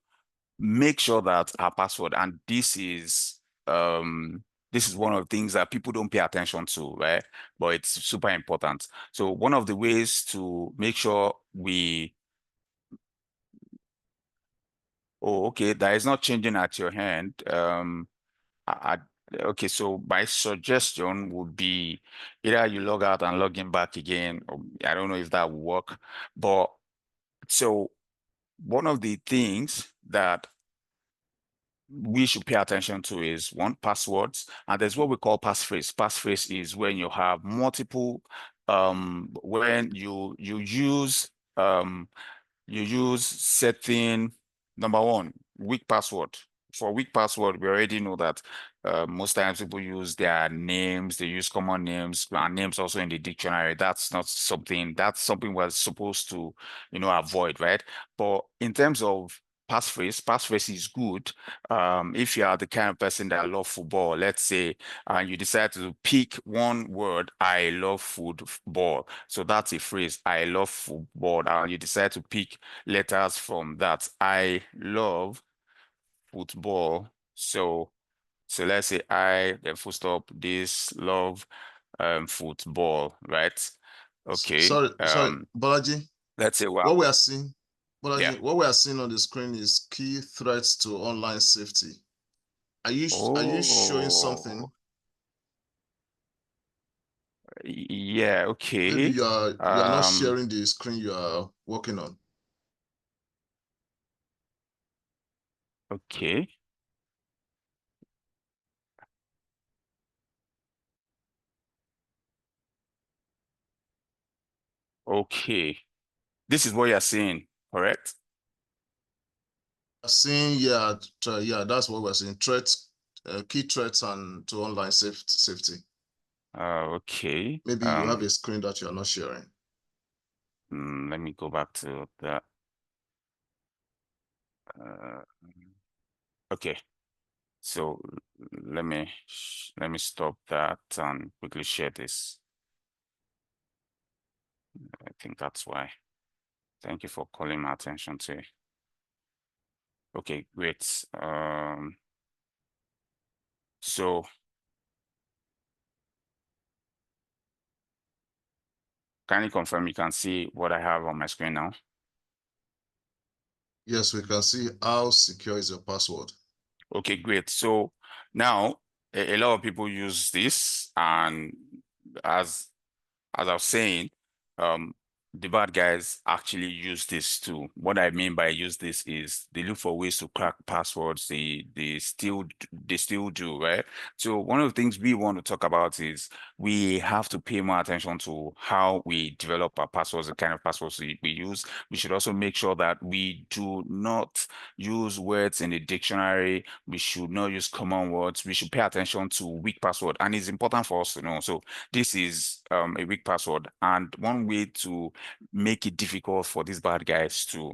make sure that our password, and this is one of the things that people don't pay attention to, right? But it's super important. So one of the ways to make sure oh, okay, that is not changing at your hand. Okay, so my suggestion would be either you log out and log in back again, or I don't know if that will work. But so one of the things that we should pay attention to is one, passwords, and there's what we call passphrase. Passphrase is when you have multiple when you use setting. Number one, weak password. For weak password, we already know that most times people use their names, they use common names, and names also in the dictionary. That's something we're supposed to, avoid, right? But in terms of passphrase is good. If you are the kind of person that love football, let's say, and you decide to pick one word, I love football. So that's a phrase, I love football. And you decide to pick letters from that. I love football. So let's say I, then full stop, this love football, right? Okay. Sorry, Bolaji. Let's say What well, we are seeing, yeah. Bolaji, what we are seeing on the screen is key threats to online safety. Are you showing Oh, something? yeah, Maybe okay. you are not Um, sharing the screen you are working on. okay. Okay. This is what you're saying, correct? Seeing, yeah, that's what we're seeing. Threats, key threats and to online safety. Okay. Maybe you have a screen that you are not sharing. Let me go back to that. Uh, okay. So let me stop that and quickly share this. I think that's why. Thank you for calling my attention to it. Okay, great. So can you confirm you can see what I have on my screen now? Yes, we can see how secure is your password. Okay, great. So now a lot of people use this, and as as I was saying, um, the bad guys actually use this too. What I mean by use this is they look for ways to crack passwords. They still do, right? So one of the things we want to talk about is we have to pay more attention to how we develop our passwords, the kind of passwords we use. We should also make sure that we do not use words in the dictionary. We should not use common words. We should pay attention to weak password, and it's important for us to know. So this is a weak password, and one way to make it difficult for these bad guys to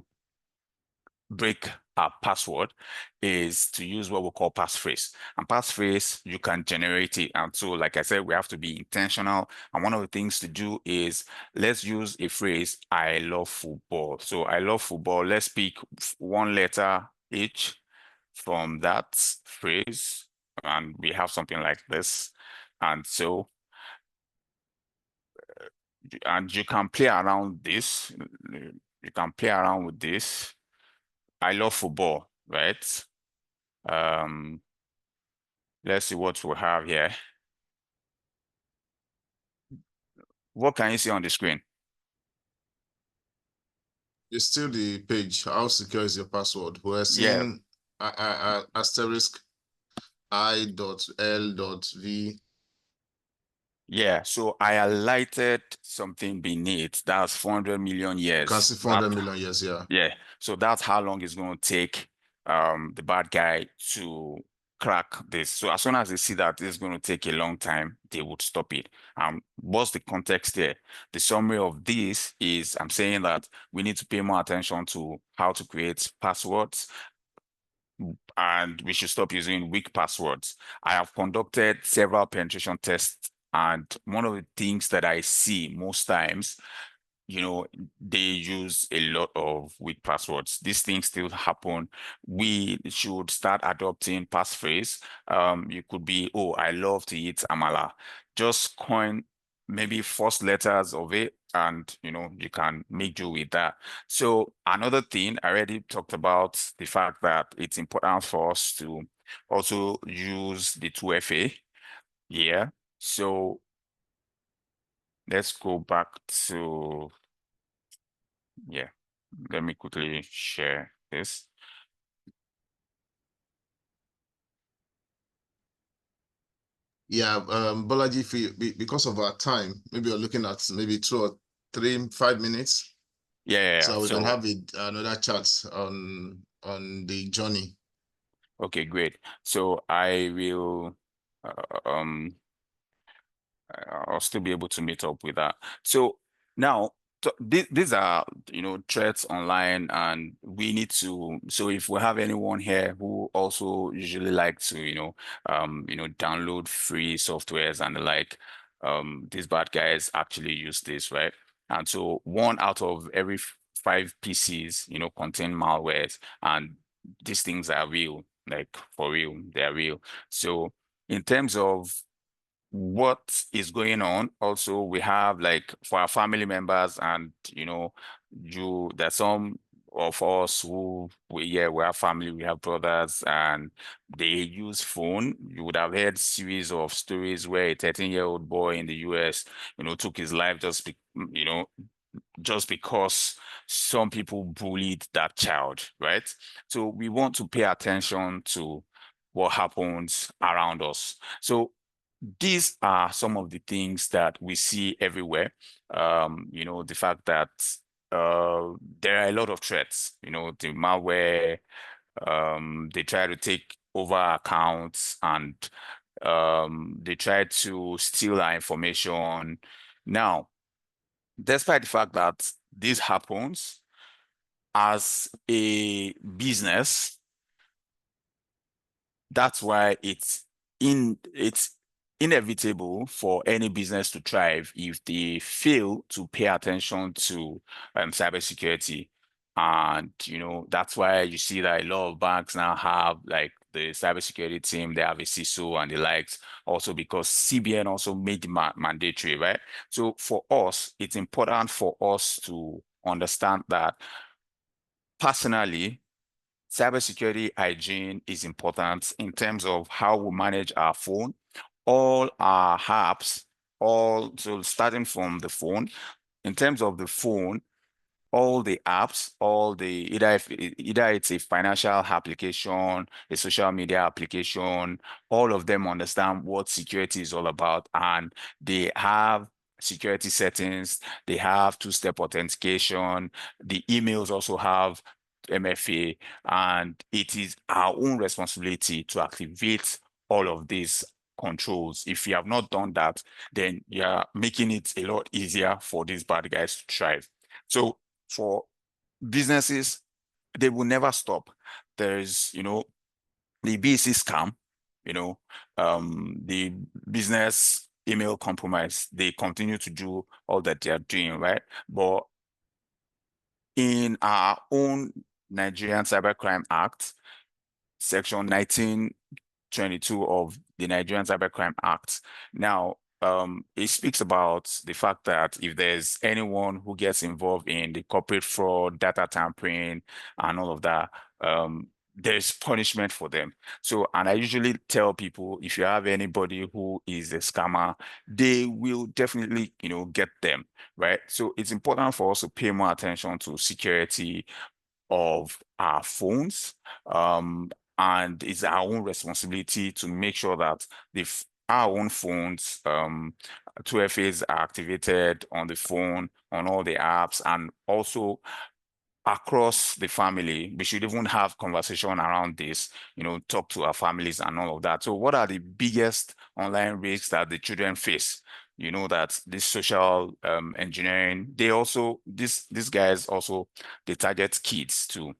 break our password is to use what we call passphrase. And passphrase, you can generate it. And so, like I said, we have to be intentional. And one of the things to do is let's use a phrase, I love football. So I love football. Let's pick one letter each from that phrase. And we have something like this. And so and you can play around this. You can play around with this. I love football, right? Um, let's see what we have here. What can you see on the screen? It's still the page. How secure is your password? We're Yeah, seeing asterisk I.L.V. yeah. So I highlighted something beneath. That's 400 million You can years. see 400 million years, yeah. Yeah. So that's how long it's going to take the bad guy to crack this. So as soon as they see that it's going to take a long time, they would stop it. What's the context there? The summary of this is I'm saying that we need to pay more attention to how to create passwords, and we should stop using weak passwords. I have conducted several penetration tests, and one of the things that I see most times, they use a lot of weak passwords. These things still happen. We should start adopting passphrase. You could be, oh, I love to eat amala. Just coin maybe first letters of it, and you can make do with that. So another thing, I already talked about the fact that it's important for us to also use the 2FA. Yeah. So let's go back to, yeah, let me quickly share this. Yeah, Bolaji, because of our time, maybe you're looking at maybe 2 or 3, 5 minutes. Yeah. So we can So, have another chat on the journey. okay, great. So I will, um, I'll still be able to meet up with that. So now, these are, threats online, and we need to. So if we have anyone here who also usually like to, download free softwares and the like, these bad guys actually use this, right? And so 1 out of every 5 PCs, contain malwares, and these things are real, like for real, they're real. So in terms of what is going on, also we have, like, for our family members, and there's some of us who we have family, we have brothers, and they use phone. You would have heard series of stories where a 13-year-old boy in the US took his life just because some people bullied that child, right? So we want to pay attention to what happens around us. So these are some of the things that we see everywhere. The fact that there are a lot of threats, the malware, they try to take over accounts, and they try to steal our information. Now, despite the fact that this happens, as a business, that's why it's inevitable for any business to thrive if they fail to pay attention to cybersecurity. And that's why you see that a lot of banks now have, like, the cybersecurity team, they have a CISO and the likes, also because CBN also made it mandatory, right? So for us, it's important for us to understand that personally, cybersecurity hygiene is important in terms of how we manage our phone, all our apps, so starting from the phone. In terms of the phone, all the apps, either it's a financial application, a social media application, all of them understand what security is all about, and they have security settings, they have two-step authentication, the emails also have MFA, and it is our own responsibility to activate all of these controls. If you have not done that, then you're making it a lot easier for these bad guys to thrive. So for businesses, they will never stop. There's, the BEC scam, the business email compromise, they continue to do all that they are doing, right? But in our own Nigerian Cybercrime Act, Section 1922 of the Nigerian Cybercrime Act. Now, it speaks about the fact that if there's anyone who gets involved in the corporate fraud, data tampering, and all of that, there's punishment for them. So, and I usually tell people, if you have anybody who is a scammer, they will definitely, get them, right? So it's important for us to pay more attention to security of our phones. And it's our own responsibility to make sure that our own phones, 2FAs are activated on the phone, on all the apps, and also across the family. We should even have conversation around this, talk to our families and all of that. So what are the biggest online risks that the children face? You know that this social engineering, these guys also, they target kids too.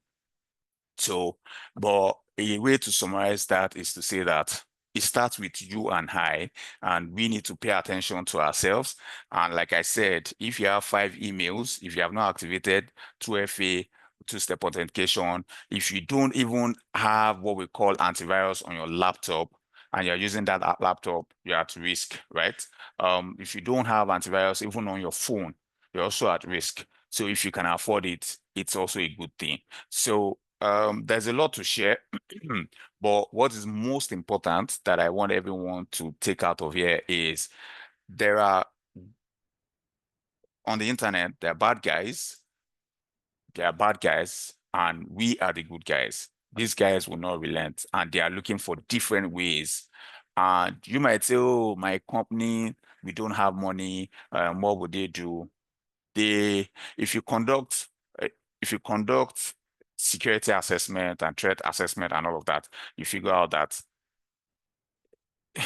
So, but a way to summarize that is to say that it starts with you and I, and we need to pay attention to ourselves. And like I said, if you have 5 emails, if you have not activated 2FA, two-step authentication, if you don't even have what we call antivirus on your laptop, and you're using that laptop, you're at risk, right? If you don't have antivirus even on your phone, you're also at risk. So if you can afford it, it's also a good thing. So there's a lot to share, but what is most important that I want everyone to take out of here is there are, on the internet, there are bad guys, and we are the good guys. These guys will not relent, and they are looking for different ways. And you might say, oh, my company, we don't have money. What would they do? They, if you conduct, uh, if you conduct security assessment and threat assessment and all of that, you figure out that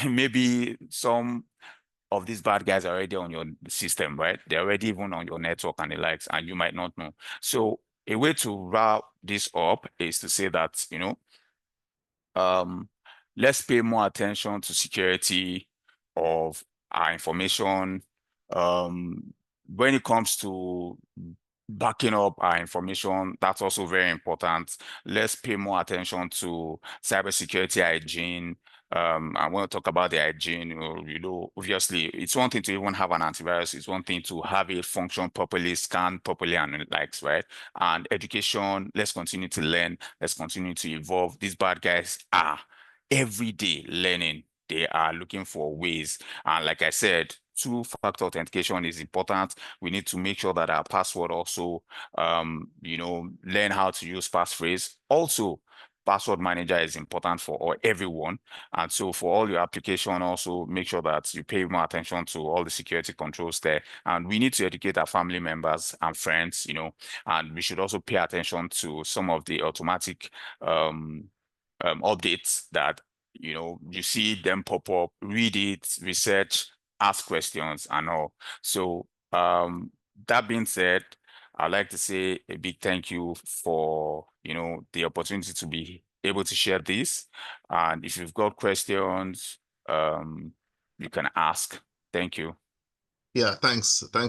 maybe some of these bad guys are already on your system, right? They're already even on your network and the likes, and you might not know. So a way to wrap this up is to say that, um, let's pay more attention to security of our information. When it comes to backing up our information, that's also very important. Let's pay more attention to cybersecurity hygiene. I want to talk about the hygiene. Obviously, it's one thing to even have an antivirus. It's one thing to have it function properly, scan properly, and the likes, right? And education, let's continue to learn. Let's continue to evolve. These bad guys are every day learning. They are looking for ways. And like I said, two-factor authentication is important. We need to make sure that our password also, learn how to use passphrase. Also, password manager is important for everyone. And so for all your application, also make sure that you pay more attention to all the security controls there. And we need to educate our family members and friends, and we should also pay attention to some of the automatic updates that, you see them pop up, read it, research, ask questions and all. So that being said, I'd like to say a big thank you for, the opportunity to be able to share this. And if you've got questions, you can ask. Thank you. Yeah, thanks. I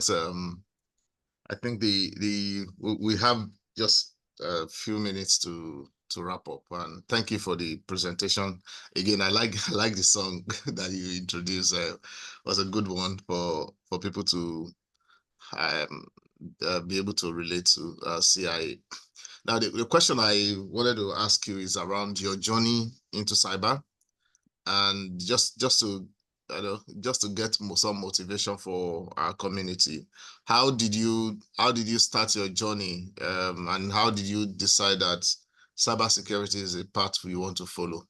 think we have just a few minutes to wrap up, and thank you for the presentation. Again, I like I like the song that you introduced. Was a good one for people to um, be able to relate to CIA. Now, the question I wanted to ask you is around your journey into cyber, and just to just to get some motivation for our community. How did you start your journey, and how did you decide that cybersecurity is a path you want to follow?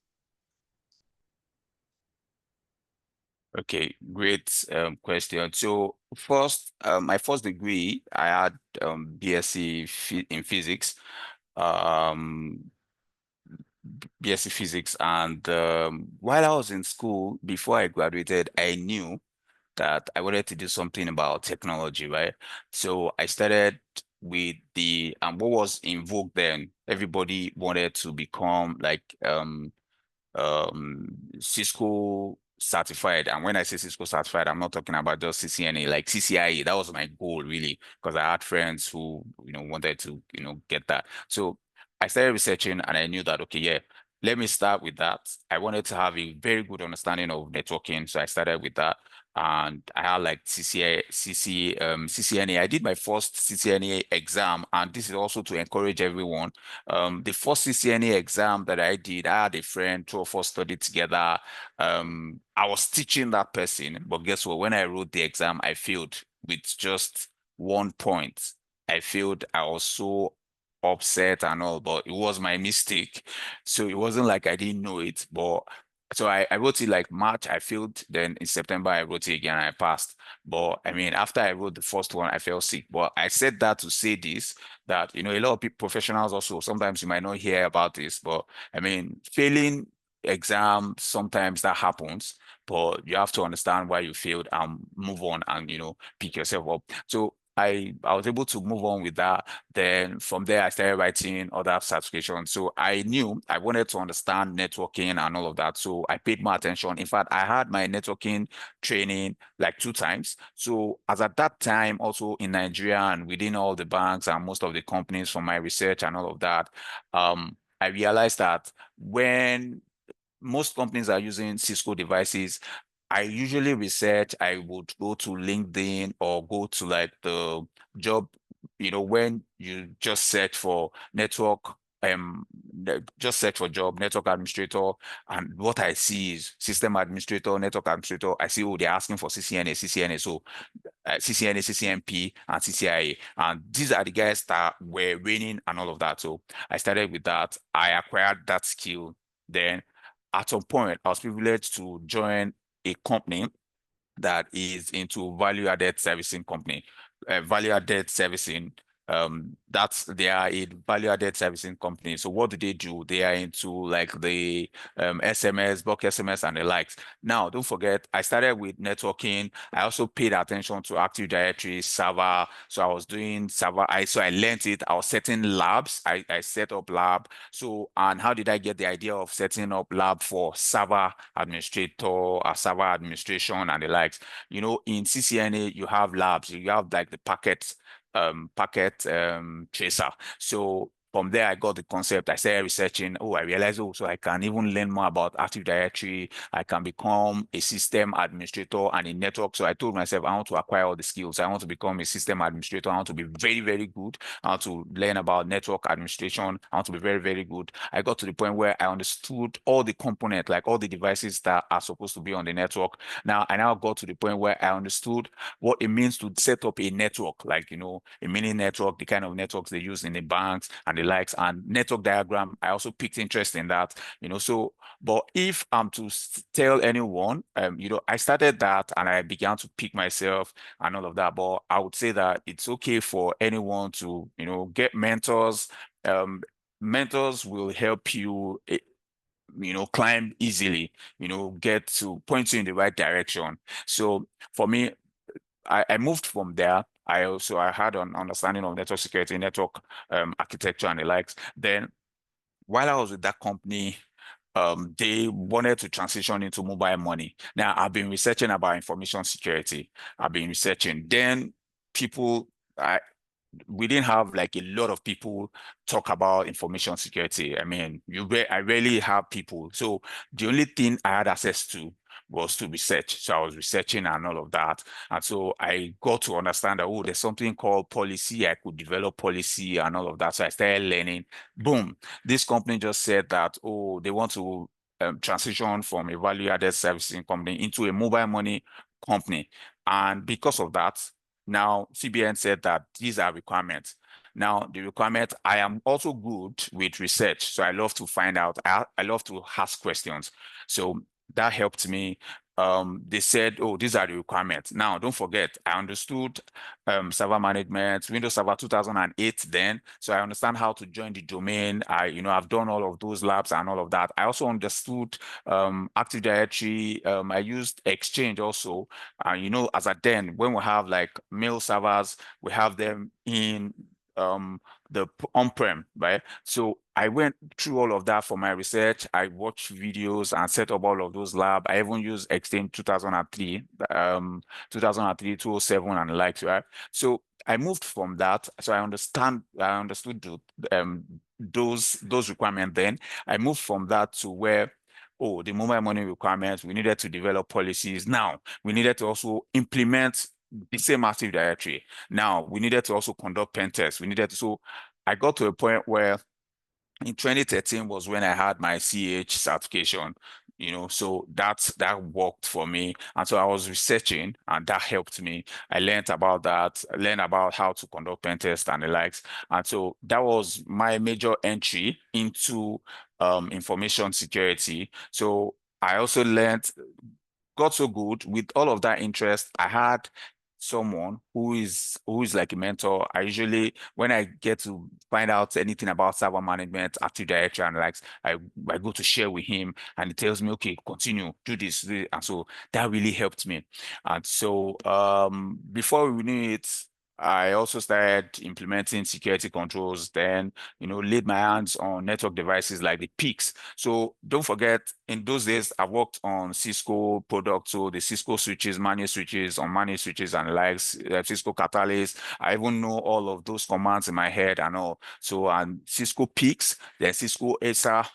Okay, great question. So first, my first degree, I had BSc in physics. Um, BSc Physics. And while I was in school, before I graduated, I knew that I wanted to do something about technology, right? So I started with what was in vogue then. Everybody wanted to become like um Cisco certified. And when I say Cisco certified, I'm not talking about just CCNA, like CCIE. That was my goal really, because I had friends who, wanted to, get that. So I started researching and I knew that, okay, yeah, let me start with that. I wanted to have a very good understanding of networking. So I started with that. And I had like CCNA. I did my first CCNA exam, and this is also to encourage everyone. The first CCNA exam that I did, I had a friend, two of us studied together. I was teaching that person, but guess what? When I wrote the exam, I failed with just 1 point. I failed. I was so upset and all, but it was my mistake. So it wasn't like I didn't know it, but so I wrote it like March, I failed. Then in September, I wrote it again and I passed. But I mean, after I wrote the first one, I felt sick. But I said that to say this, that, a lot of people, professionals also, sometimes you might not hear about this, but I mean, failing exam, sometimes that happens, but you have to understand why you failed and move on and, pick yourself up. So I was able to move on with that. Then from there, I started writing other certifications. So I knew I wanted to understand networking and all of that. So I paid more attention. In fact, I had my networking training like 2 times. So as at that time, also in Nigeria and within all the banks and most of the companies from my research and all of that, I realized that when most companies are using Cisco devices, I usually research, I would go to LinkedIn or go to like the job, when you just search for network, just search for job, network administrator, and what I see is system administrator, network administrator. I see, oh, they're asking for CCNA. So CCNA, CCNP, and CCIA. And these are the guys that were winning and all of that. So I started with that. I acquired that skill. Then at some point, I was privileged to join a company that is into value-added servicing company. Value-added servicing, they are a value-added servicing company. So what do they do? They are into like the SMS, bulk SMS, and the likes. Now, don't forget, I started with networking. I also paid attention to Active Directory server. So I was doing server. I learned it. I was setting labs. I set up lab. So, and how did I get the idea of setting up lab for server administrator, server administration, and the likes? In CCNA, you have labs. You have like the packet tracer. So from there, I got the concept. I started researching. Oh, I realized, oh, so I can even learn more about Active Directory. I can become a system administrator and a network. So I told myself, I want to acquire all the skills. I want to become a system administrator. I want to be very, very good. I want to learn about network administration. I want to be very, very good. I got to the point where I understood all the components, like all the devices that are supposed to be on the network. Now, I now got to the point where I understood what it means to set up a network, like, a mini network, the kind of networks they use in the banks and the likes, and network diagram. I also picked interest in that, so, but if I'm to tell anyone, I started that and I began to pick myself and all of that, but I would say that it's okay for anyone to, get mentors. Mentors will help you, climb easily, get to point you in the right direction. So for me, I moved from there. I had an understanding of network security, network architecture, and the likes. Then while I was with that company, they wanted to transition into mobile money. Now I've been researching about information security. I've been researching. Then people, we didn't have like a lot of people talk about information security. I mean, I rarely have people. So the only thing I had access to was to research. So I was researching and all of that. And so I got to understand that, oh, there's something called policy. I could develop policy and all of that. So I started learning. Boom. This company just said that, oh, they want to transition from a value-added servicing company into a mobile money company. And because of that, now, CBN said that these are requirements. Now, the requirement, I am also good with research. So I love to find out. I love to ask questions. So that helped me. They said, oh, these are the requirements. Now, don't forget, I understood server management, Windows Server 2008 then. So I understand how to join the domain. I've done all of those labs and all of that. I also understood Active Directory. I used Exchange also. As at then, when we have like mail servers, we have them in the on-prem, right? So I went through all of that for my research. I watched videos and set up all of those labs. I even used Exchange 2003, 2003, 207 and the likes, right? So I moved from that. So I understood those requirements then. I moved from that to where, oh, the mobile money requirements, we needed to develop policies. Now, we needed to also implement the same Active Directory. Now, we needed to also conduct pen tests. So I got to a point where in 2013 was when I had my CH certification, so that worked for me. And so I was researching and that helped me. I learned about that, learned about how to conduct pen tests and the likes. And so that was my major entry into information security. So I also learned, got so good with all of that interest. I had someone who is like a mentor. I usually, when I get to find out anything about cyber management, active directory and likes, I go to share with him, and he tells me, okay, continue, do this, do it. And so that really helped me. And so before we knew it, I also started implementing security controls, then, laid my hands on network devices like the peaks. So don't forget, in those days, I worked on Cisco products, so the Cisco switches, managed switches, unmanaged switches, and likes, Cisco Catalyst. I even know all of those commands in my head and all. So, and Cisco peaks, then Cisco ESA,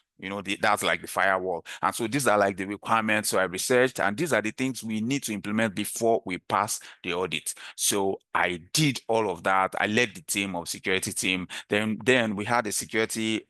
that's like the firewall. And so these are like the requirements. So I researched, and these are the things we need to implement before we pass the audit. So I did all of that. I led the team of security team. Then we had a security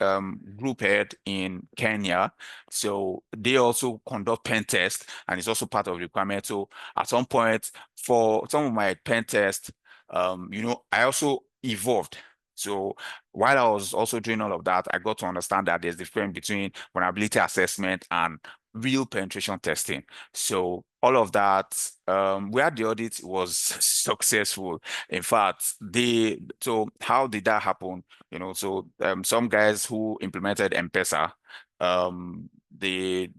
group head in Kenya. So they also conduct pen tests, and it's also part of the requirement. So at some point, for some of my pen tests, I also evolved. So while I was also doing all of that, I got to understand that there's a difference between vulnerability assessment and real penetration testing. So all of that, we had the audit was successful. In fact, so how did that happen? So some guys who implemented M-Pesa, um, the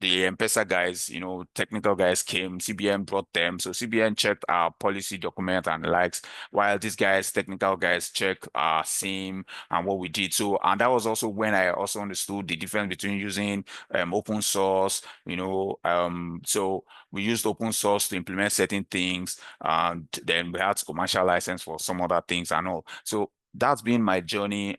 M-Pesa guys, technical guys came, CBN brought them. So CBN checked our policy document and the likes, while these guys, technical guys, check our SIM and what we did. So, and that was also when I also understood the difference between using open source, so we used open source to implement certain things, and then we had commercial license for some other things and all. So that's been my journey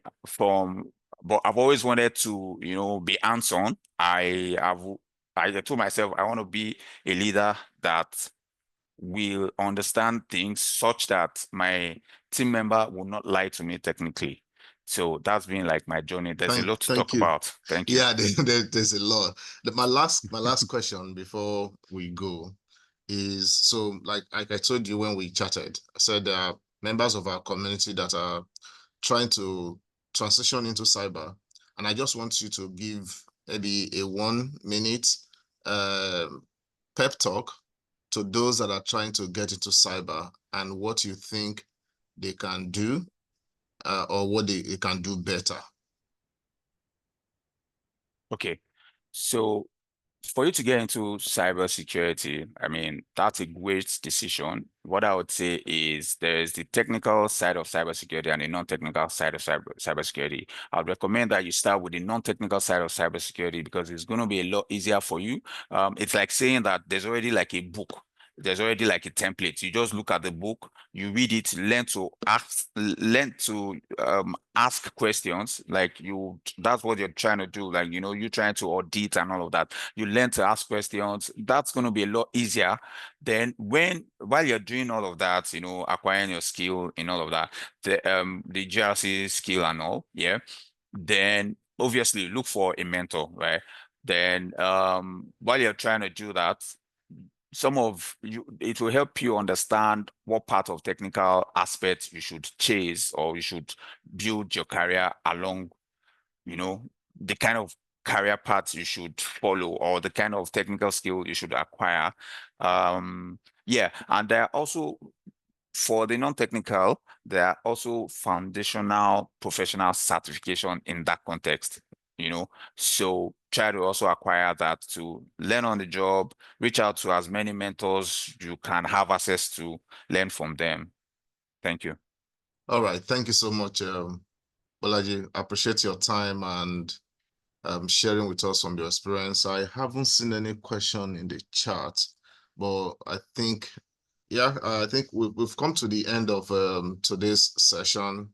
but I've always wanted to, be hands-on. I told myself I want to be a leader that will understand things such that my team member will not lie to me technically. So that's been like my journey. There's a lot to Thank talk you. about. Thank you. Yeah, there's a lot. My last question before we go is, so like I told you when we chatted, I said there are members of our community that are trying to transition into cyber, and I just want you to give maybe a 1 minute pep talk to those that are trying to get into cyber, and what you think they can do, or what they can do better. Okay. So for you to get into cybersecurity, I mean, that's a great decision. What I would say is there's the technical side of cybersecurity and the non-technical side of cybersecurity. I would recommend that you start with the non-technical side of cybersecurity because it's going to be a lot easier for you. It's like saying that there's already like a book. There's already like a template. You just look at the book, you read it, learn to ask questions. Like that's what you're trying to do. Like, you're trying to audit and all of that. You learn to ask questions. That's going to be a lot easier. Then while you're doing all of that, acquiring your skill in all of that, the GRC skill and all, yeah, then obviously look for a mentor, right? Then while you're trying to do that, it will help you understand what part of technical aspects you should chase or you should build your career along, the kind of career paths you should follow or the kind of technical skill you should acquire. Yeah, and there are also, for the non-technical, there are also foundational professional certification in that context, so try to also acquire that to learn on the job, reach out to as many mentors you can have access to, learn from them. Thank you. All right, thank you so much, Bolaji. I appreciate your time and sharing with us from your experience. I haven't seen any question in the chat, but I think, yeah, I think we've come to the end of today's session.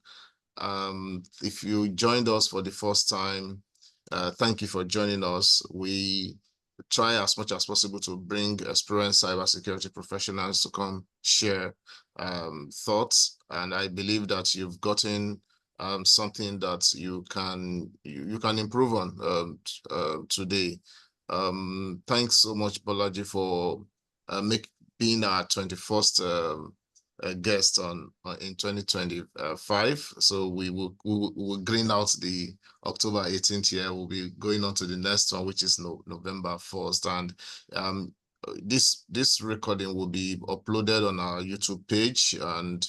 If you joined us for the first time, thank you for joining us. We try as much as possible to bring experienced cybersecurity professionals to come share thoughts, and I believe that you've gotten something that you can improve on today. Thanks so much, Bolaji, for being our 21st guest on in 2025. So we will green out the October 18th here. We'll be going on to the next one, which is November 1st. And this recording will be uploaded on our YouTube page, and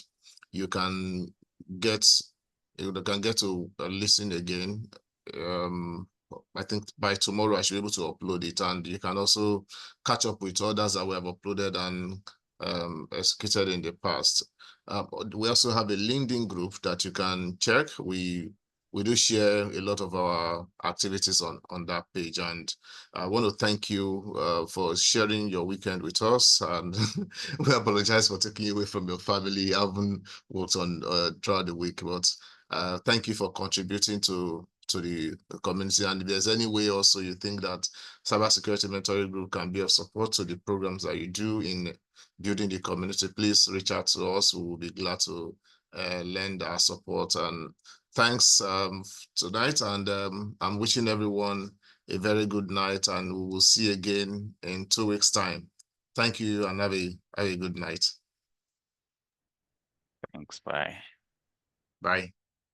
you can get to listen again. I think by tomorrow I should be able to upload it, and you can also catch up with others that we have uploaded and executed in the past. We also have a LinkedIn group that you can check. We do share a lot of our activities on that page, and I want to thank you for sharing your weekend with us, and we apologize for taking you away from your family. I haven't worked on throughout the week, but thank you for contributing to the community. And if there's any way also you think that cybersecurity mentoring group can be of support to the programs that you do in building the community, please reach out to us. We will be glad to lend our support. And thanks tonight. And I'm wishing everyone a very good night, and we will see you again in 2 weeks' time. Thank you, and have a good night. Thanks. Bye. Bye.